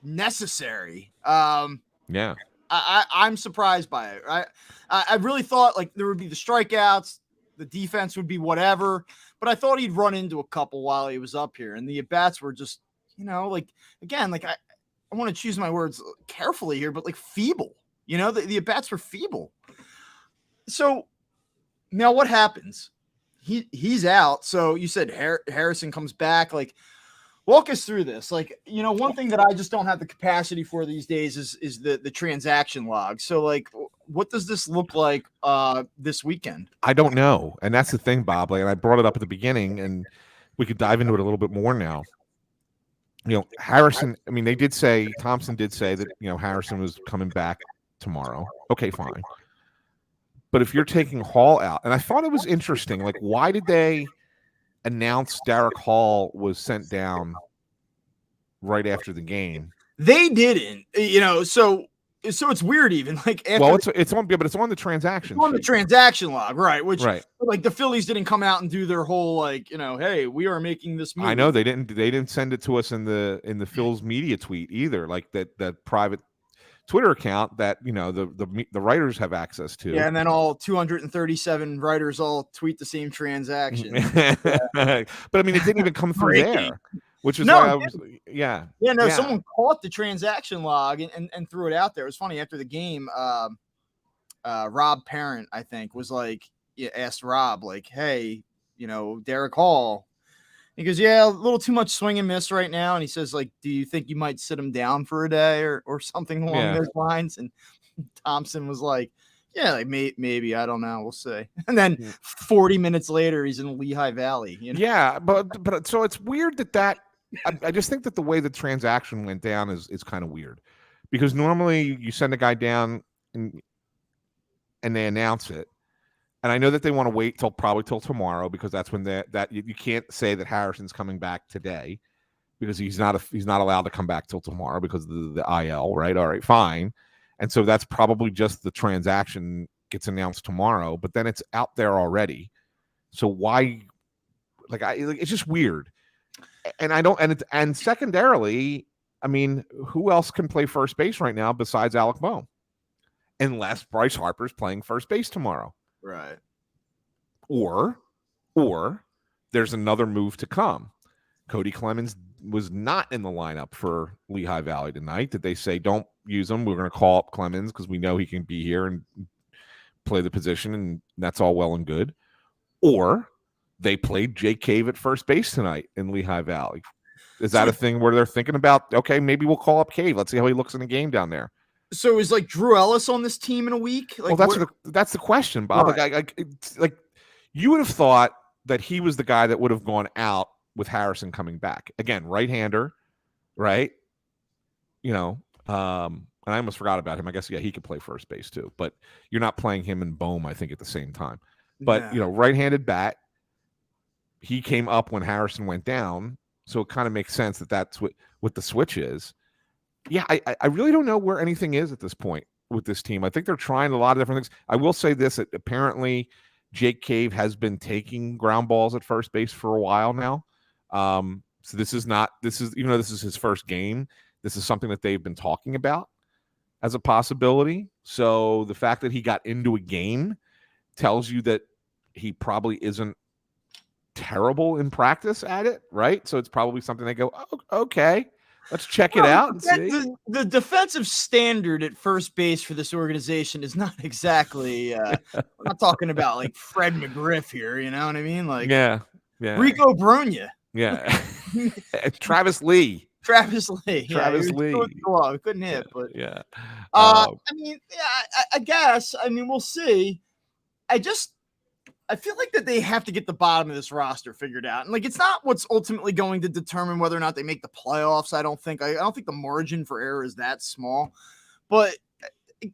necessary. Yeah. I'm surprised by it. I really thought there would be the strikeouts, the defense would be whatever, but I thought he'd run into a couple while he was up here, and the at-bats were just, again, I want to choose my words carefully here, but feeble. The at-bats were feeble. So Now what happens? He's out. So you said Harrison comes back. Like, walk us through this. Like, one thing that I just don't have the capacity for these days is the transaction log. So, like, what does this look like this weekend? I don't know, and that's the thing, Bob. Like, and I brought it up at the beginning, and we could dive into it a little bit more now. Harrison. I mean, Thompson did say that Harrison was coming back tomorrow. Okay, fine. But if you're taking Hall out, and I thought it was interesting, like, why did they announce Derek Hall was sent down right after the game? They didn't, so it's weird even like after it's on the transaction. It's on the transaction log, right? Which right. Like the Phillies didn't come out and do their whole like, hey, we are making this move. I know they didn't send it to us in the Phil's media tweet either, like that private Twitter account that the writers have access to. Yeah, and then all 237 writers all tweet the same transaction. But I mean, it didn't even come through there, which is why I was someone caught the transaction log and threw it out there. It was funny after the game. Rob Parent, I think, was like, asked Rob like, hey, Derek Hall. He goes, yeah, a little too much swing and miss right now. And he says, like, do you think you might sit him down for a day or something along those lines? And Thompson was like, yeah, like maybe, I don't know. We'll see. And then 40 minutes later, he's in Lehigh Valley. Yeah, but so it's weird that I just think that the way the transaction went down is kind of weird, because normally you send a guy down and they announce it. And I know that they want to wait probably till tomorrow, because that's when that you can't say that Harrison's coming back today, because he's not allowed to come back till tomorrow because of the IL, right? All right, fine. And so that's probably just the transaction gets announced tomorrow, but then it's out there already. So why? It's just weird. And I don't. And secondarily, I mean, who else can play first base right now besides Alec Bohm? Unless Bryce Harper's playing first base tomorrow. Right. Or there's another move to come. Cody Clemens was not in the lineup for Lehigh Valley tonight. Did they say, don't use him? We're going to call up Clemens because we know he can be here and play the position, and that's all well and good. Or they played Jake Cave at first base tonight in Lehigh Valley. Is that a thing where they're thinking about, okay, maybe we'll call up Cave. Let's see how he looks in the game down there. So is like Drew Ellis on this team in a week? Like, that's the question, Bob. Right. Like you would have thought that he was the guy that would have gone out with Harrison coming back again, right-hander, right? And I almost forgot about him. I guess he could play first base too, but you're not playing him and Bohm, I think, at the same time. But right-handed bat. He came up when Harrison went down, so it kind of makes sense that that's what the switch is. Yeah, I really don't know where anything is at this point with this team. I think they're trying a lot of different things. I will say this, that apparently Jake Cave has been taking ground balls at first base for a while now. So this is his first game. This is something that they've been talking about as a possibility. So the fact that he got into a game tells you that he probably isn't terrible in practice at it, right? So it's probably something they go, oh, okay. Let's check it out and see. The defensive standard at first base for this organization is not exactly. I'm not talking about like Fred McGriff here. You know what I mean? Like, Rico Bronya. Yeah. Travis Lee. Travis Lee. Couldn't hit, but yeah. I guess. We'll see. I feel like that they have to get the bottom of this roster figured out. And like, it's not what's ultimately going to determine whether or not they make the playoffs. I don't think the margin for error is that small, but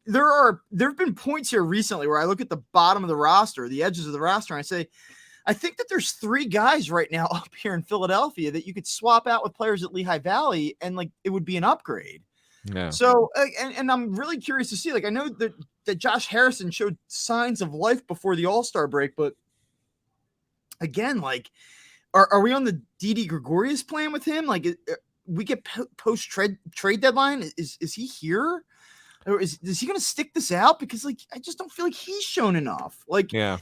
there have been points here recently where I look at the bottom of the roster, the edges of the roster, and I say, I think that there's 3 guys right now up here in Philadelphia that you could swap out with players at Lehigh Valley, and like, it would be an upgrade. Yeah. So, and I'm really curious to see, like, I know that Josh Harrison showed signs of life before the All-Star break, but again, like, are we on the Didi Gregorius plan with him? Like, we get post trade deadline. Is he here, or is he going to stick this out? Because like, I just don't feel like he's shown enough. Like, yeah.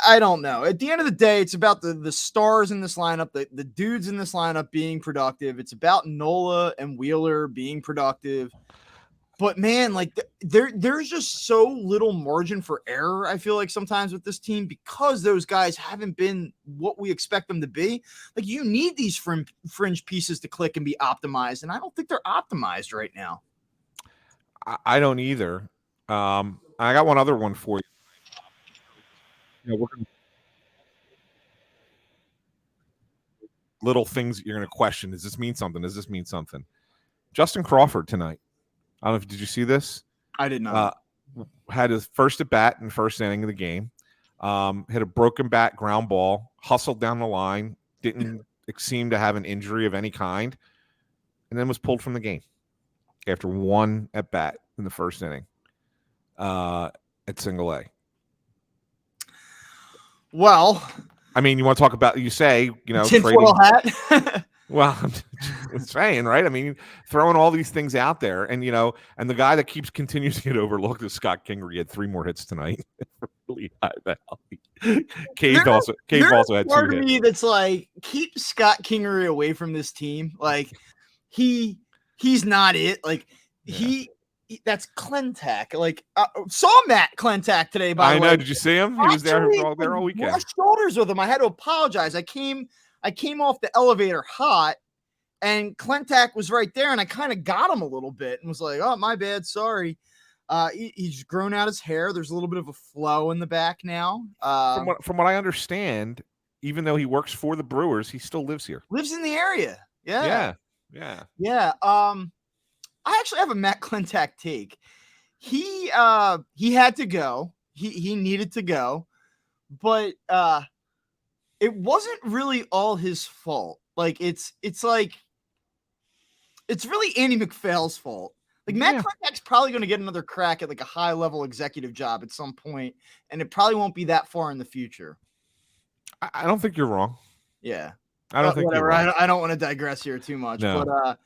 I don't know. At the end of the day, it's about the stars in this lineup, the dudes in this lineup being productive. It's about Nola and Wheeler being productive. But man, like there's just so little margin for error. I feel like sometimes with this team because those guys haven't been what we expect them to be. Like you need these fringe pieces to click and be optimized, and I don't think they're optimized right now. I don't either. I got one other one for you. We're gonna little things that you're going to question. Does this mean something? Does this mean something? Justin Crawford tonight. I don't know if did you see this? I did not. Had his first at bat in the first inning of the game. Hit a broken bat ground ball, hustled down the line, didn't seem to have an injury of any kind, and then was pulled from the game after one at bat in the first inning at single A. Well, I mean, you want to talk about, you say, tinfoil hat. Well, I'm saying, right? I mean, throwing all these things out there, and and the guy that continues to get overlooked is Scott Kingery. He had 3 more hits tonight. Cave also had 2 part of hits. me that's like, keep Scott Kingery away from this team. Like he's not it. Like that's Clentak. Like saw Matt Clentak today. By the way, I know. Did you see him? He was there all weekend. Brushed shoulders with him. I had to apologize. I came off the elevator hot, and Clentak was right there, and I kind of got him a little bit and was like, "Oh, my bad, sorry." He's grown out his hair. There's a little bit of a flow in the back now. From what I understand, even though he works for the Brewers, he still lives here. Lives in the area. Yeah. I actually have a Matt Clentak take. He had to go. He needed to go, but it wasn't really all his fault. Like it's really Andy McPhail's fault. Like Matt Clentak's probably going to get another crack at like a high level executive job at some point, and it probably won't be that far in the future. I don't think you're wrong. Yeah, I don't think whatever. You're wrong. I don't want to digress here too much, no. But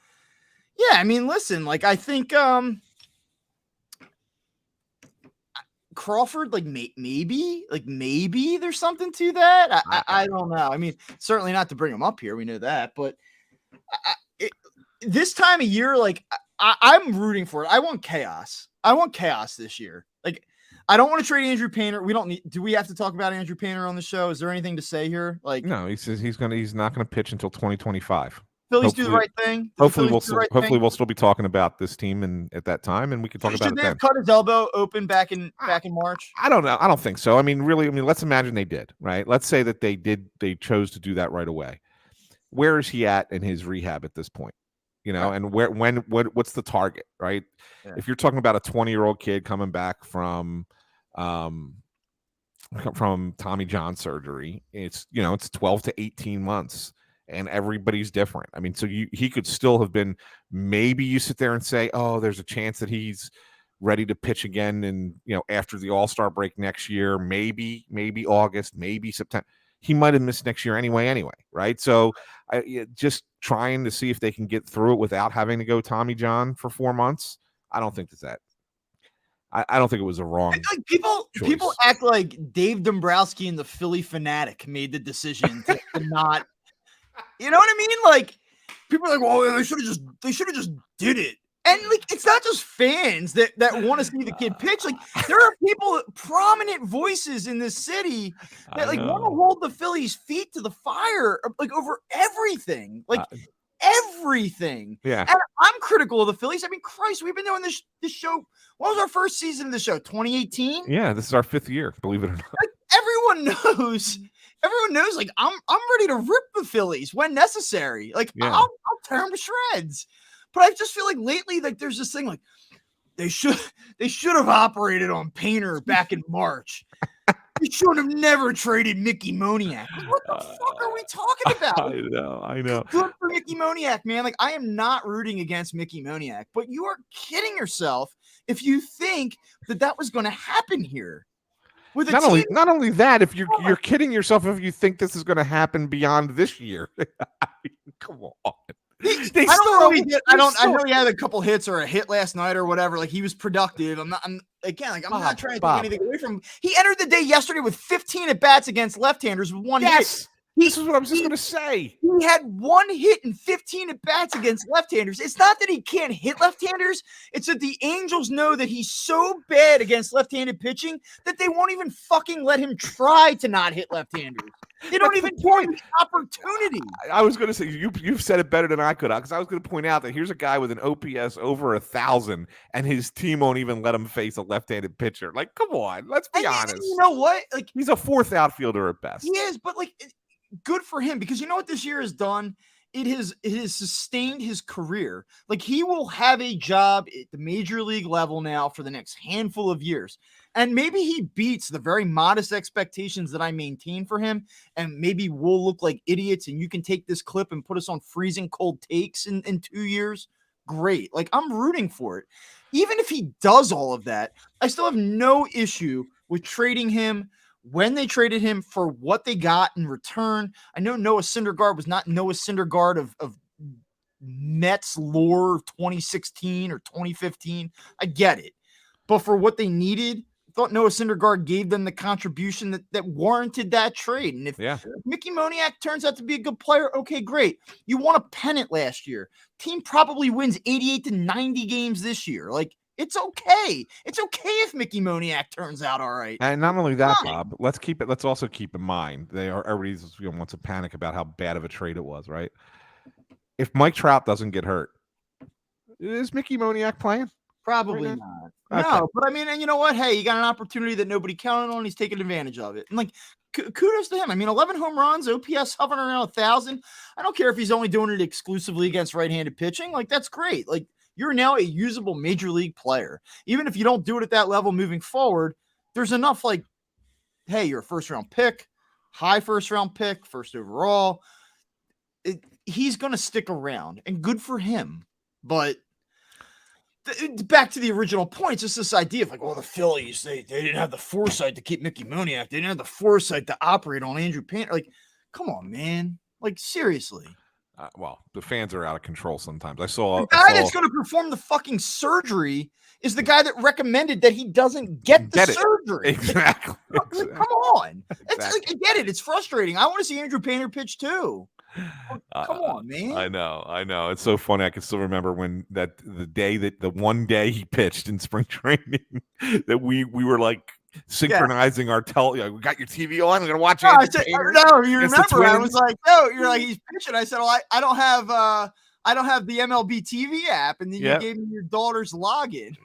yeah, I mean, listen, like I think Crawford, like maybe there's something to that. I don't know. I mean, certainly not to bring him up here. We know that, but this time of year, like I'm rooting for it. I want chaos. I want chaos this year. Like I don't want to trade Andrew Painter. Do we have to talk about Andrew Painter on the show? Is there anything to say here? Like no, he says he's not going to pitch until 2025. Phillies do the right thing. Hopefully we'll still be talking about this team and at that time, and we can talk about it then. Should they have cut his elbow open back in March? I don't know. I don't think so. I mean, really, let's imagine they did, right? Let's say that they chose to do that right away. Where is he at in his rehab at this point? And what's the target, right? Yeah. If you're talking about a 20-year-old kid coming back from Tommy John surgery, it's 12 to 18 months. And everybody's different. I mean, so he could still have been, maybe you sit there and say, oh, there's a chance that he's ready to pitch again and after the All-Star break next year, maybe August, maybe September. He might have missed next year anyway, right? So just trying to see if they can get through it without having to go Tommy John for 4 months. I don't think that I don't think it was a wrong. Like people act like Dave Dombrowski and the Philly Fanatic made the decision to not. You know what I mean? Like people are like, "Well, they should have just did it." And like, it's not just fans that want to see the kid pitch. Like there are people, prominent voices in this city that like want to hold the Phillies' feet to the fire, like over everything, like everything. Yeah. And I'm critical of the Phillies. I mean, Christ, we've been doing this show. What was our first season of the show? 2018. Yeah, this is our 5th year. Believe it or not. Like, everyone knows, like I'm ready to rip the Phillies when necessary. Like I'll tear them to shreds. But I just feel like lately, like there's this thing like they should have operated on Painter back in March. They should have never traded Mickey Moniak. What the fuck are we talking about? I know. Good for Mickey Moniak, man. Like I am not rooting against Mickey Moniak, but you are kidding yourself if you think that was going to happen here. Not only that, if you're kidding yourself if you think this is going to happen beyond this year. Come on. I know he had a couple hits or a hit last night or whatever. Like he was productive. I'm not trying to take anything away from him. He entered the day yesterday with 15 at bats against left-handers with 1 hit. This is what I was just going to say. He had 1 hit and 15 at-bats against left-handers. It's not that he can't hit left-handers. It's that the Angels know that he's so bad against left-handed pitching that they won't even fucking let him try to not hit left-handers. They don't even give him the opportunity. I was going to say, you've said it better than I could, because I was going to point out that here's a guy with an OPS over 1,000, and his team won't even let him face a left-handed pitcher. Like, come on, let's be honest. You know what? Like, he's a 4th outfielder at best. He is, but like, good for him, because you know what this year has done? It has sustained his career. Like, he will have a job at the major league level now for the next handful of years. And maybe he beats the very modest expectations that I maintain for him. And maybe we'll look like idiots, and you can take this clip and put us on freezing cold takes in 2 years. Great. Like, I'm rooting for it. Even if he does all of that, I still have no issue with trading him when they traded him for what they got in return. I know Noah Syndergaard was not Noah Syndergaard of Mets lore of 2016 or 2015. I get it. But for what they needed, I thought Noah Syndergaard gave them the contribution that warranted that trade. And if Mickey Moniak turns out to be a good player, okay, great. You won a pennant last year. Team probably wins 88 to 90 games this year. Like, it's okay. It's okay if Mickey Moniak turns out all right. And not only that, Bob, let's also keep in mind, everybody wants to panic about how bad of a trade it was, right? If Mike Trout doesn't get hurt, is Mickey Moniak playing? Probably not. Okay. No, but I mean, and you know what? Hey, you got an opportunity that nobody counted on. He's taking advantage of it. And like, kudos to him. I mean, 11 home runs, OPS hovering around 1,000. I don't care if he's only doing it exclusively against right-handed pitching. Like, that's great. Like, you're now a usable major league player. Even if you don't do it at that level moving forward, there's enough like, hey, you're a first-round pick, high first-round pick, first overall. He's going to stick around, and good for him. But back to the original point, it's just this idea of like, well, the Phillies, they didn't have the foresight to keep Mickey Moniak. They didn't have the foresight to operate on Andrew Painter. Like, come on, man. Like, seriously. Well, the fans are out of control sometimes. I saw the guy that's going to perform the fucking surgery is the guy that recommended that he doesn't get the surgery. Exactly. Come on. It's like, I get it. It's frustrating. I want to see Andrew Painter pitch too. Come on, man. I know. It's so funny. I can still remember when the one day he pitched in spring training that we were like synchronizing our we got your TV on. We're gonna watch it. No, you remember? I was like, no, you're like, he's pitching. I said, well, I don't have the MLB TV app, and then you gave me your daughter's login,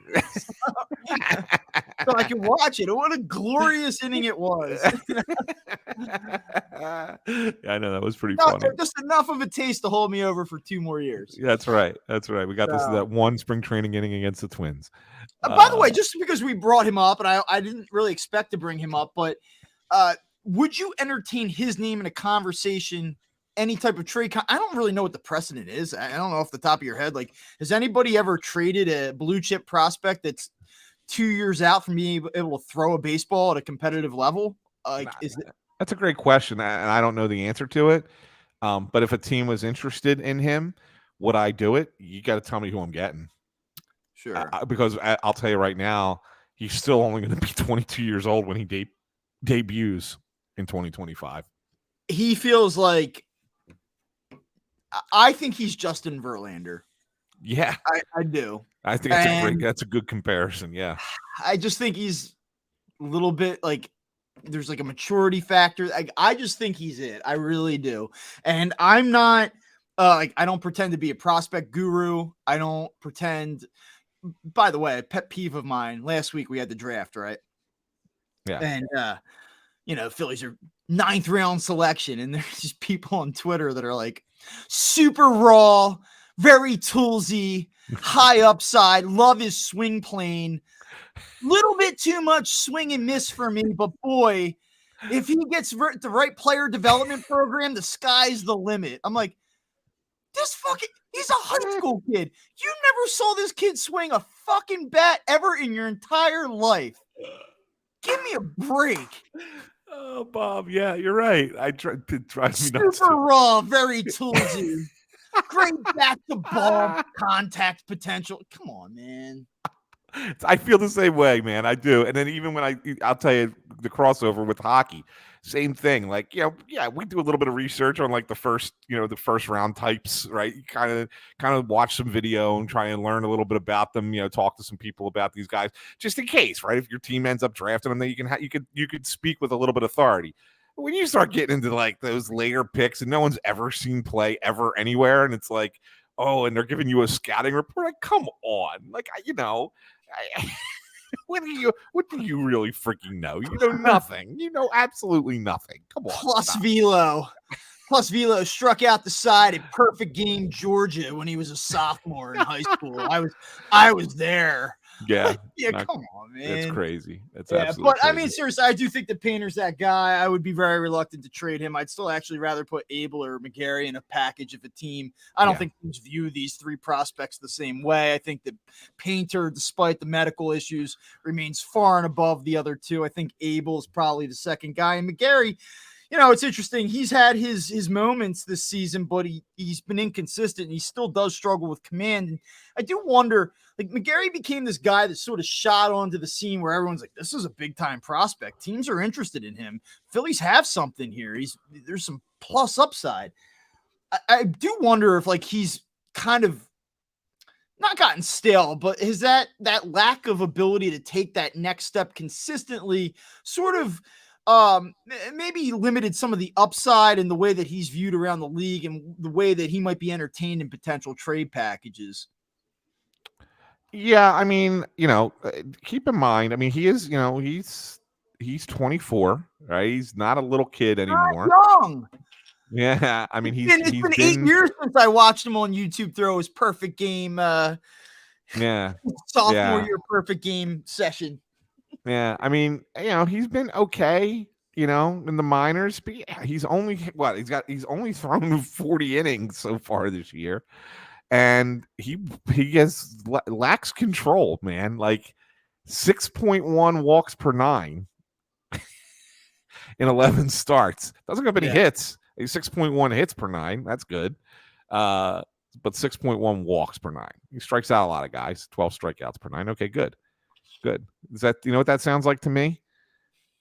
so I can watch it. What a glorious inning it was! I know, that was pretty funny. Just enough of a taste to hold me over for 2 more years. That's right. We got that one spring training inning against the Twins. By the way, just because we brought him up, and I didn't really expect to bring him up, but would you entertain his name in a conversation? Any type of trade? I don't really know what the precedent is. I don't know off the top of your head. Like, has anybody ever traded a blue chip prospect that's 2 years out from being able to throw a baseball at a competitive level? That's a great question, and I don't know the answer to it. But if a team was interested in him, would I do it? You got to tell me who I'm getting. Sure. Because I'll tell you right now, he's still only going to be 22 years old when he debuts in 2025. He feels like, I think he's Justin Verlander. Yeah, I do. I think that's a good comparison. Yeah, I just think he's a little bit like, there's like a maturity factor. I just think he's it. I really do. And I'm not I don't pretend to be a prospect guru. I don't pretend. By the way, a pet peeve of mine. Last week we had the draft, right? Yeah. And Phillies are 9th round selection, and there's just people on Twitter that are like, super raw, very toolsy, high upside, love his swing plane. Little bit too much swing and miss for me, but boy, if he gets the right player development program, the sky's the limit. I'm like, he's a high school kid. You never saw this kid swing a fucking bat ever in your entire life. Give me a break. Oh, Bob, yeah, you're right. It drives me nuts. Super raw, very toolsy. Great back-to-ball contact potential. Come on, man. I feel the same way, man. I do. And then even when I'll tell you the crossover with hockey. same thing. Like, yeah, we do a little bit of research on like the first round types, right? You kind of watch some video and try and learn a little bit about them. Talk to some people about these guys, just in case, right? If your team ends up drafting them, then you could speak with a little bit of authority. But when you start getting into like those later picks and no one's ever seen play ever anywhere, and it's like, oh, and they're giving you a scouting report, like, come on, like, I, what do you really freaking know? You know nothing. You know absolutely nothing. Come on. Plus Velo struck out the side at perfect game Georgia when he was a sophomore in high school. I was there. Yeah. Come on, man. It's crazy. It's absolutely crazy. I mean, seriously, I do think that Painter's that guy. I would be very reluctant to trade him. I'd still actually rather put Abel or McGarry in a package of a team. I don't think teams view these three prospects the same way. I think that Painter, despite the medical issues, remains far and above the other two. I think Abel is probably the second guy. And McGarry, it's interesting. He's had his moments this season, but he's been inconsistent. And he still does struggle with command. And I do wonder, like, McGarry became this guy that sort of shot onto the scene where everyone's like, this is a big time prospect. Teams are interested in him. Phillies have something here. There's some plus upside. I do wonder if like he's kind of not gotten stale, but is that lack of ability to take that next step consistently sort of maybe limited some of the upside in the way that he's viewed around the league and the way that he might be entertained in potential trade packages. Yeah, I mean, keep in mind, I mean, he is, he's 24, right? He's not a little kid anymore. Not young. Yeah, I mean, it's been 8 years since I watched him on YouTube throw his perfect game. Sophomore year perfect game session. Yeah, I mean, he's been okay, in the minors, but he's only thrown 40 innings so far this year, and he lacks control, man. Like 6.1 walks per 9 in 11 starts. Doesn't have any hits. He's 6.1 hits per 9. That's good. But 6.1 walks per 9. He strikes out a lot of guys. 12 strikeouts per 9. Okay, good. Is that, what that sounds like to me?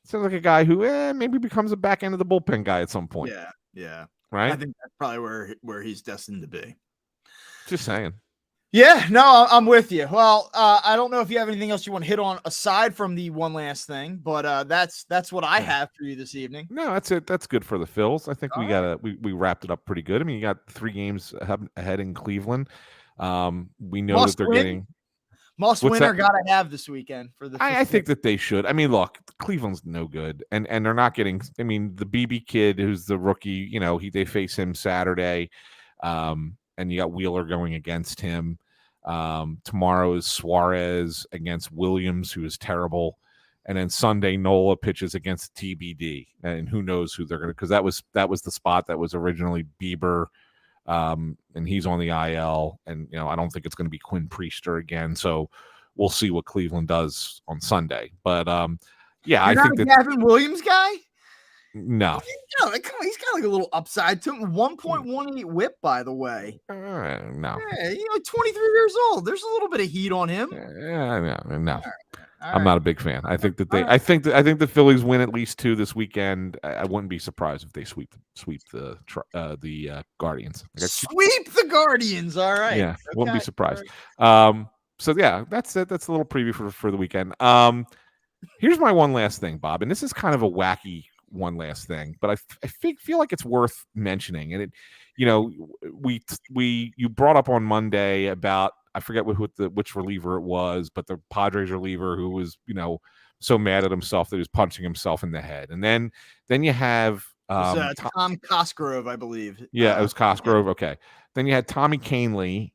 It sounds like a guy who maybe becomes a back end of the bullpen guy at some point. Yeah. Right? I think that's probably where he's destined to be. Just saying. Yeah, no, I'm with you. Well, I don't know if you have anything else you want to hit on aside from the one last thing, but that's what I have for you this evening. No, that's it. That's good for the Phils. I think we wrapped it up pretty good. I mean, you got 3 games ahead in Cleveland. We know that they're getting must-winner got to have this weekend for the. I think that they should. I mean, look, Cleveland's no good, and they're not getting. I mean, the BB kid, who's the rookie, they face him Saturday, and you got Wheeler going against him. Tomorrow is Suarez against Williams, who is terrible, and then Sunday Nola pitches against TBD, and who knows who they're going to, because that was the spot that was originally Bieber. And he's on the IL, and I don't think it's going to be Quinn Priester again. So we'll see what Cleveland does on Sunday. But I think that Gavin Williams guy. No, come on, he's got like a little upside to him. 1.18 WHIP, by the way. No, 23 years old. There's a little bit of heat on him. No. I'm not a big fan. I think that I think the Phillies win at least 2 this weekend. I wouldn't be surprised if they sweep the Guardians. Sweep the Guardians. All right. Yeah, okay. Wouldn't be surprised. Right. So yeah, that's it. That's a little preview for the weekend. Here's my one last thing, Bob, and this is kind of a wacky one last thing, but I feel like it's worth mentioning. And you brought up on Monday about, I forget which reliever it was, but the Padres reliever who was, so mad at himself that he was punching himself in the head. And then you have Tom Cosgrove, I believe. Yeah, it was Cosgrove. Okay. Then you had Tommy Kahnle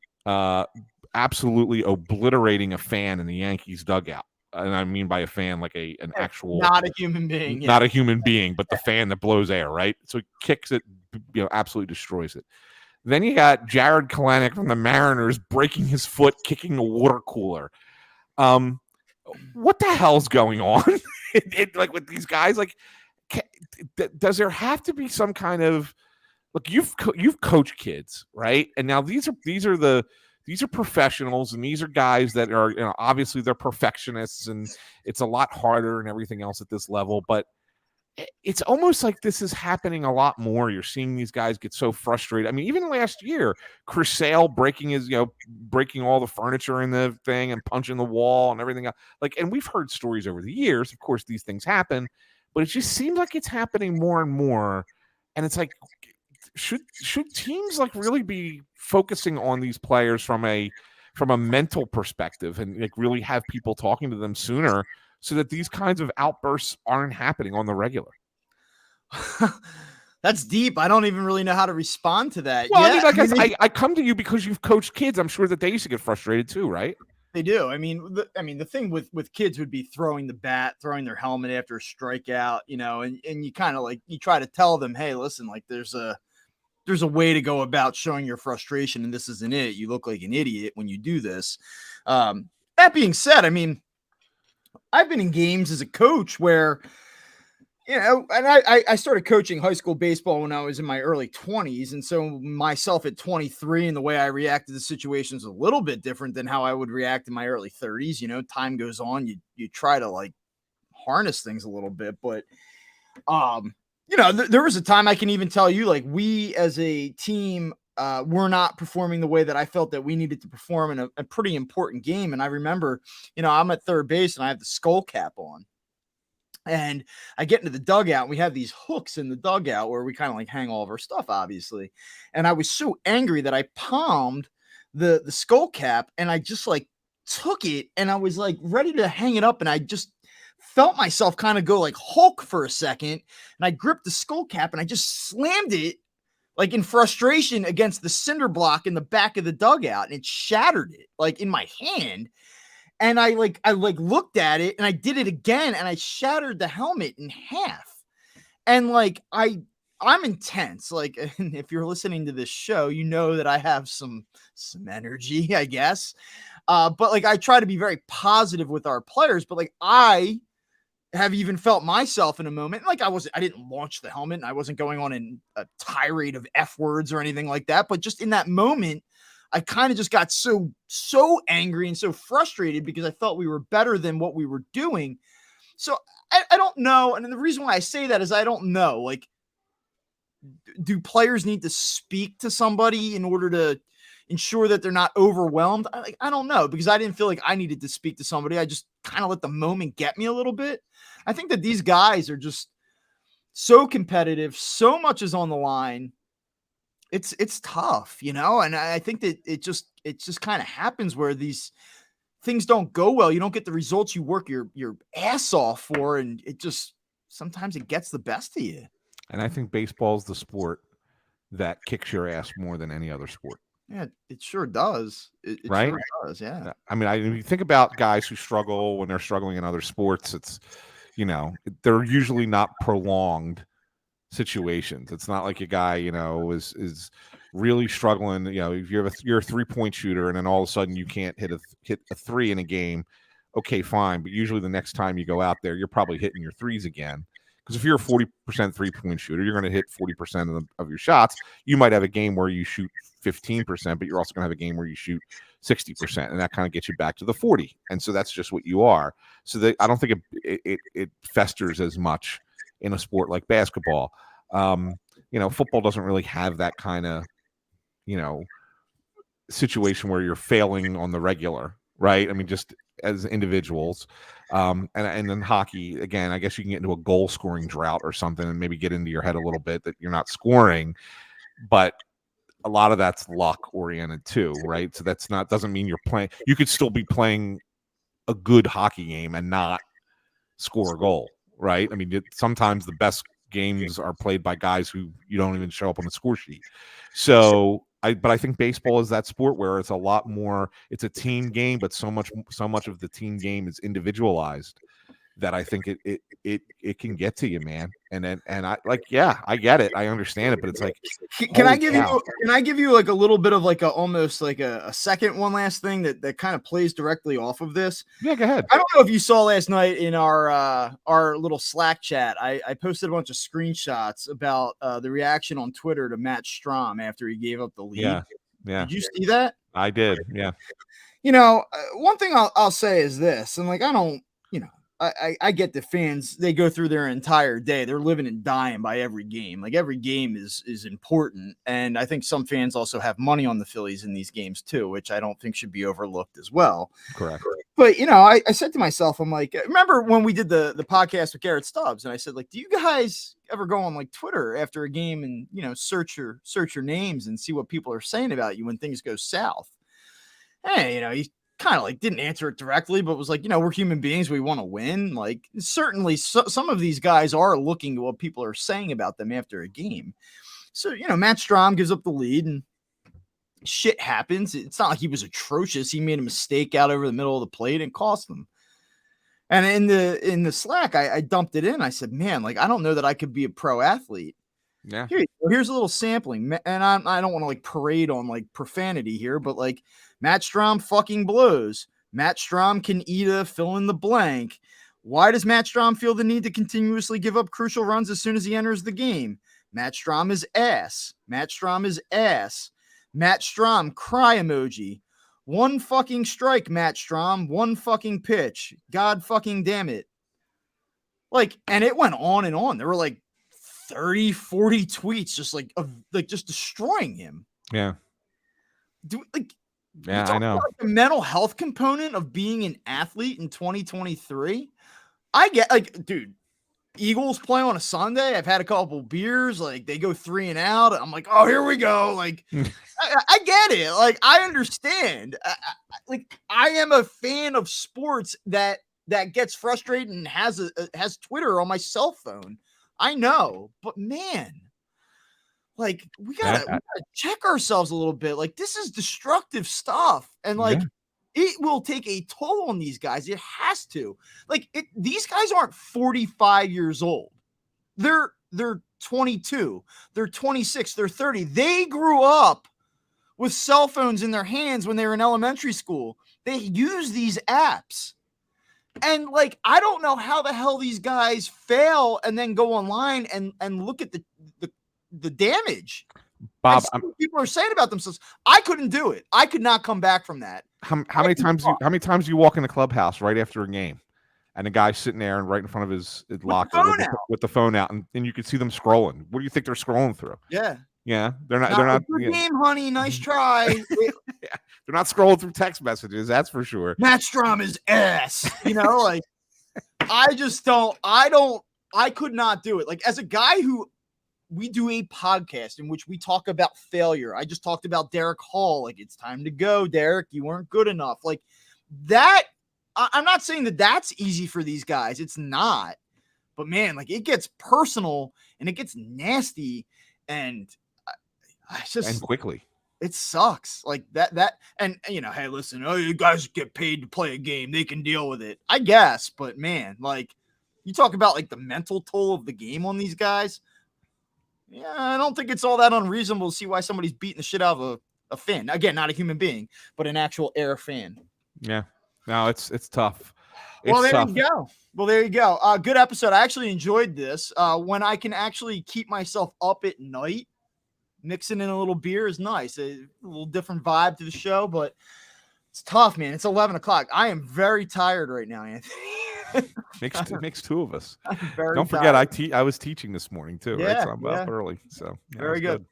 absolutely obliterating a fan in the Yankees dugout. And I mean by a fan like an actual, not a human being, not a human being, but the fan that blows air, right? So he kicks it, absolutely destroys it. Then you got Jared Kelenic from the Mariners breaking his foot, kicking a water cooler. What the hell's going on? Like with these guys, like, does there have to be some kind of, look? You've coached kids, right? And now these are professionals, and these are guys that are, obviously they're perfectionists, and it's a lot harder and everything else at this level. But it's almost like this is happening a lot more. You're seeing these guys get so frustrated. I mean, even last year, Chris Sale breaking all the furniture in the thing and punching the wall and everything else. Like, and we've heard stories over the years. Of course, these things happen, but it just seems like it's happening more and more. And it's like, should teams like really be focusing on these players from a mental perspective and like really have people talking to them sooner so that these kinds of outbursts aren't happening on the regular? That's deep. I don't even really know how to respond to that. Well, Yeah, I mean, I come to you because you've coached kids. I'm sure that they used to get frustrated too, right? they do. I mean, the thing with kids would be throwing the bat, throwing their helmet after a strikeout, and you kind of like you try to tell them, hey, listen, like there's a way to go about showing your frustration, and this isn't it. You look like an idiot when you do this. That being said, I mean, I've been in games as a coach where, and I started coaching high school baseball when I was in my early 20s. And so myself at 23 and the way I reacted to situations a little bit different than how I would react in my early 30s. Time goes on, you try to like harness things a little bit, but there was a time I can even tell you, like, we as a team were not performing the way that I felt that we needed to perform in a pretty important game. And I remember, I'm at third base and I have the skull cap on. And I get into the dugout, and we have these hooks in the dugout where we kind of like hang all of our stuff, obviously. And I was so angry that I palmed the skull cap, and I just like took it, and I was like ready to hang it up, and I just felt myself kind of go like Hulk for a second, and I gripped the skull cap and I just slammed it like in frustration against the cinder block in the back of the dugout, and it shattered it like in my hand. And I looked at it, and I did it again, and I shattered the helmet in half. And like I'm intense. Like, if you're listening to this show, you know that I have some energy, I guess. But like I try to be very positive with our players, but like I have even felt myself in a moment. Like I didn't launch the helmet, and I wasn't going on in a tirade of F words or anything like that. But just in that moment, I kind of just got so angry and so frustrated because I felt we were better than what we were doing. So I don't know. And the reason why I say that is I don't know. Like, do players need to speak to somebody in order to ensure that they're not overwhelmed? I don't know, because I didn't feel like I needed to speak to somebody. I just kind of let the moment get me a little bit. I think that these guys are just so competitive. So much is on the line. It's tough, and I think that it just kind of happens where these things don't go well. You don't get the results you work your ass off for, and it just sometimes it gets the best of you. And I think baseball is the sport that kicks your ass more than any other sport. Yeah, it sure does. It right? Sure does. Yeah. I mean, if you think about guys who struggle when they're struggling in other sports, it's they're usually not prolonged situations. It's not like a guy, is really struggling. If you're a 3-point shooter and then all of a sudden you can't hit a three in a game, okay, fine. But usually the next time you go out there, you're probably hitting your threes again. Because if you're a 40% 3-point shooter, you're going to hit 40% of your shots. You might have a game where you shoot 15%, but you're also going to have a game where you shoot 60%, and that kind of gets you back to the 40. And so that's just what you are. So I don't think it festers as much in a sport like basketball. Football doesn't really have that kind of, situation where you're failing on the regular, right? I mean, just as individuals. And then hockey, again, I guess you can get into a goal scoring drought or something and maybe get into your head a little bit that you're not scoring, but a lot of that's luck oriented too, right? So doesn't mean you're playing. You could still be playing a good hockey game and not score a goal, right? I mean, sometimes the best games are played by guys who you don't even show up on the score sheet. So but I think baseball is that sport where it's a lot more, it's a team game, but so much of the team game is individualized that I think it can get to you, man. And I I get it. I understand it, but it's like, can I give you like a little bit of like almost like a second one last thing that kind of plays directly off of this? Yeah, go ahead. I don't know if you saw last night in our little Slack chat, I posted a bunch of screenshots about the reaction on Twitter to Matt Strom after he gave up the lead. Yeah. Did you see that? I did. Yeah. One thing I'll say is this, and like, I don't, I get the fans, they go through their entire day. They're living and dying by every game. Like every game is important. And I think some fans also have money on the Phillies in these games too, which I don't think should be overlooked as well. Correct. But I said to myself, I'm like, remember when we did the podcast with Garrett Stubbs, and I said, like, do you guys ever go on like Twitter after a game and search your names and see what people are saying about you when things go south? Hey, he kind of like didn't answer it directly, but was like, we're human beings. We want to win. Like, certainly some of these guys are looking to what people are saying about them after a game. So, Matt Strahm gives up the lead and shit happens. It's not like he was atrocious. He made a mistake out over the middle of the plate and cost them. And in the Slack, I dumped it in. I said, man, like, I don't know that I could be a pro athlete. Yeah. Here's a little sampling. And I don't want to like parade on like profanity here, but like Matt Strahm fucking blows. Matt Strahm can eat a fill in the blank. Why does Matt Strahm feel the need to continuously give up crucial runs as soon as he enters the game? Matt Strahm is ass. Matt Strahm is ass. Matt Strahm, cry emoji. One fucking strike, Matt Strahm. One fucking pitch. God fucking damn it. Like, and it went on and on. There were like 30, 40 tweets just like just destroying him. Yeah. Yeah, I know. About the mental health component of being an athlete in 2023. I get like, dude, Eagles play on a Sunday. I've had a couple beers. Like they go 3 and out. I'm like, oh, here we go. Like, I get it. Like, I understand. I am a fan of sports that gets frustrated and has Twitter on my cell phone. I know, but man, like we gotta check ourselves a little bit. Like this is destructive stuff, and like it will take a toll on these guys. It has to. Like these guys aren't 45 years old. They're 22. They're 26. They're 30. They grew up with cell phones in their hands when they were in elementary school. They use these apps. And like, I don't know how the hell these guys fail and then go online and look at the damage. Bob, people are saying about themselves. I couldn't do it. I could not come back from that. How many times do you walk in the clubhouse right after a game and a guy's sitting there and right in front of his locker with the phone out and you can see them scrolling? What do you think they're scrolling through? Yeah, they're not. Good game, honey. Nice try. They're not scrolling through text messages. That's for sure. Matt Strahm is ass. Like I could not do it. Like as a guy who we do a podcast in which we talk about failure. I just talked about Derek Hall. Like it's time to go, Derek. You weren't good enough. Like that. I'm not saying that that's easy for these guys. It's not. But man, like it gets personal and it gets nasty and. And quickly. It sucks like that. And hey, listen, you guys get paid to play a game. They can deal with it, I guess. But man, like you talk about like the mental toll of the game on these guys. Yeah, I don't think it's all that unreasonable to see why somebody's beating the shit out of a fan. Again, not a human being, but an actual air fan. Yeah, no, it's tough. Well, there you go. Good episode. I actually enjoyed this. When I can actually keep myself up at night. Mixing in a little beer is nice. A little different vibe to the show, but it's tough, man. It's 11 o'clock. I am very tired right now, Anthony. makes two of us. Don't forget, I was teaching this morning too, right? So I'm up early. So very good.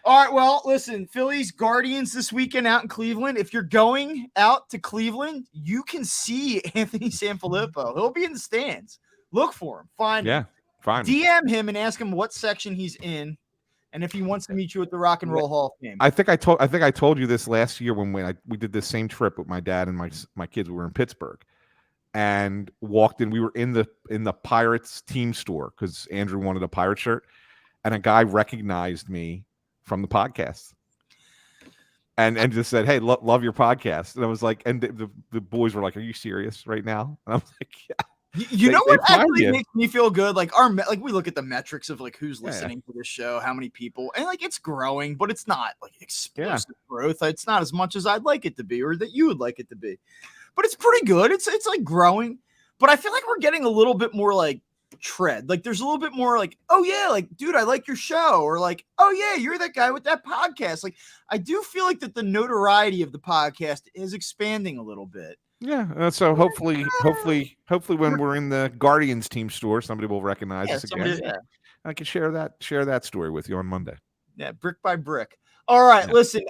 All right. Well, listen, Phillies Guardians this weekend out in Cleveland. If you're going out to Cleveland, you can see Anthony Sanfilippo. He'll be in the stands. Look for him. Find him. DM him and ask him what section he's in. And if he wants to meet you at the Rock and Roll Hall of Fame. I think I told you this last year when we did this same trip with my dad and my kids. We were in Pittsburgh and walked in. We were in the Pirates team store because Andrew wanted a Pirate shirt, and a guy recognized me from the podcast and just said, "Hey, love your podcast." And I was like, and the boys were like, "Are you serious right now?" And I was like, "Yeah." You know what actually makes me feel good? Like we look at the metrics of like who's listening to this show, how many people, and like it's growing, but it's not like explosive growth. It's not as much as I'd like it to be, or that you would like it to be, but it's pretty good. It's like growing, but I feel like we're getting a little bit more like tread. Like there's a little bit more like, oh yeah, like dude, I like your show, or like, oh yeah, you're that guy with that podcast. Like I do feel like that the notoriety of the podcast is expanding a little bit. Yeah. So hopefully, when we're in the Guardians team store, somebody will recognize us again. Yeah. I can share that story with you on Monday. Yeah, brick by brick. All right, Yeah. listen.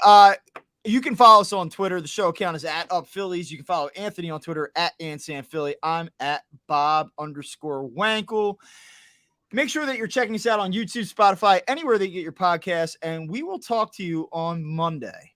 You can follow us on Twitter. The show account is at UpPhillies. You can follow Anthony on Twitter at AnsanPhilly. I'm at Bob_Wankel. Make sure that you're checking us out on YouTube, Spotify, anywhere that you get your podcasts, and we will talk to you on Monday.